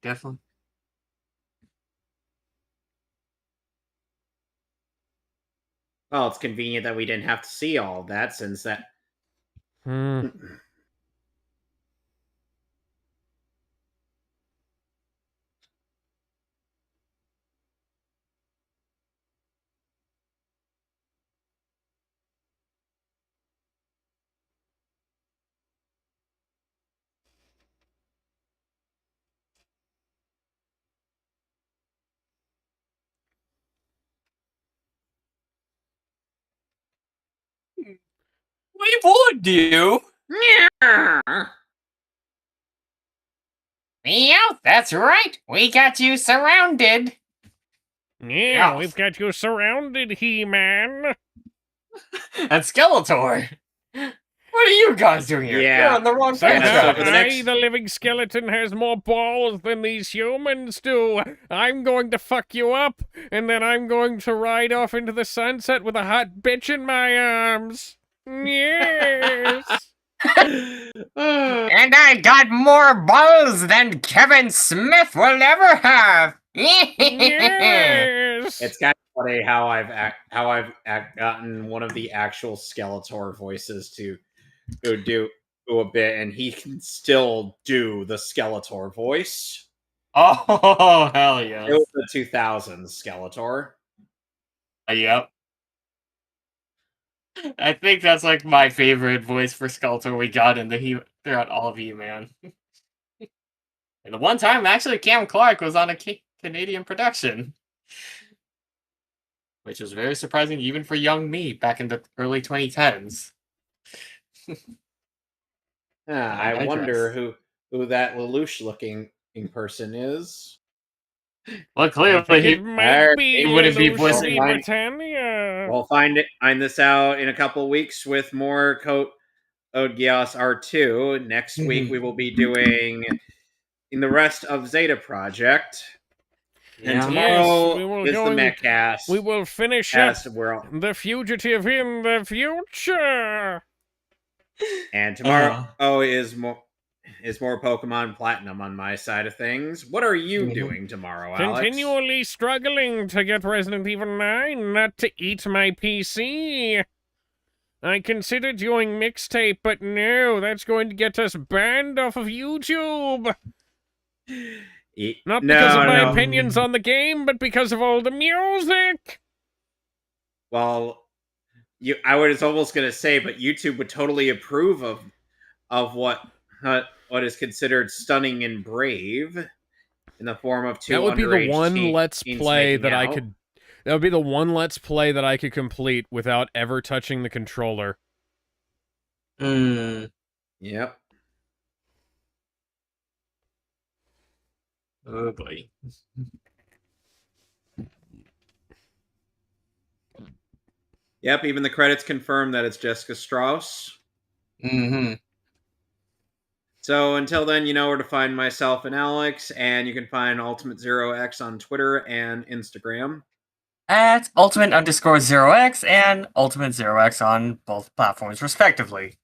Definitely. Well, it's convenient that we didn't have to see all of that since that. Hmm. We warned you. Meow, that's right. We got you surrounded. Yeah, we've got you surrounded, He-Man. And Skeletor. What are you guys doing here? Yeah. You're on the wrong Somehow page. so for the I, next- the living skeleton, has more balls than these humans do. I'm going to fuck you up, and then I'm going to ride off into the sunset with a hot bitch in my arms. Yes. And I got more balls than Kevin Smith will ever have. Yes. It's kind of funny how I've gotten one of the actual Skeletor voices to do a bit, and he can still do the Skeletor voice. Oh, hell yes. It was the 2000s Skeletor. Yep. I think that's like my favorite voice for Skeletor we got in the throughout all of He-Man. And the one time, actually, Cam Clark was on a Canadian production. Which was very surprising even for young me back in the early 2010s. I wonder who that Lelouch looking person is. Well, I clearly think he it might be wouldn't be Lelouch voicing v. mine. Britannia. We'll find this out in a couple of weeks with more Code Geass R2. Next week we will be doing in the rest of Zeta Project. And Yeah. tomorrow we will is the MechCast. We will finish up We're The Fugitive in the Future. And tomorrow is more Pokemon Platinum on my side of things. What are you doing tomorrow, Alex? Continually struggling to get Resident Evil 9 not to eat my PC. I considered doing mixtape, but no, that's going to get us banned off of YouTube. Not because of my opinions on the game, but because of all the music. Well, I was almost going to say, but YouTube would totally approve of what is considered stunning and brave in the form of two That would be the one Let's teens Play making that I out. could. That would be the one Let's Play that I could complete without ever touching the controller. Yep. Oh boy. Yep, even the credits confirm that it's Jessica Strauss. So until then, you know where to find myself and Alex, and you can find Ultimate Zero X on Twitter and Instagram. At Ultimate_0x and Ultimate 0x on both platforms, respectively.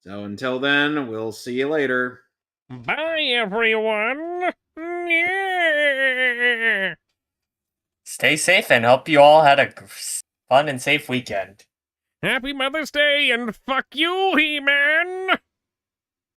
So until then, we'll see you later. Bye, everyone. Yeah. Stay safe and hope you all had a fun and safe weekend. Happy Mother's Day and fuck you, He-Man.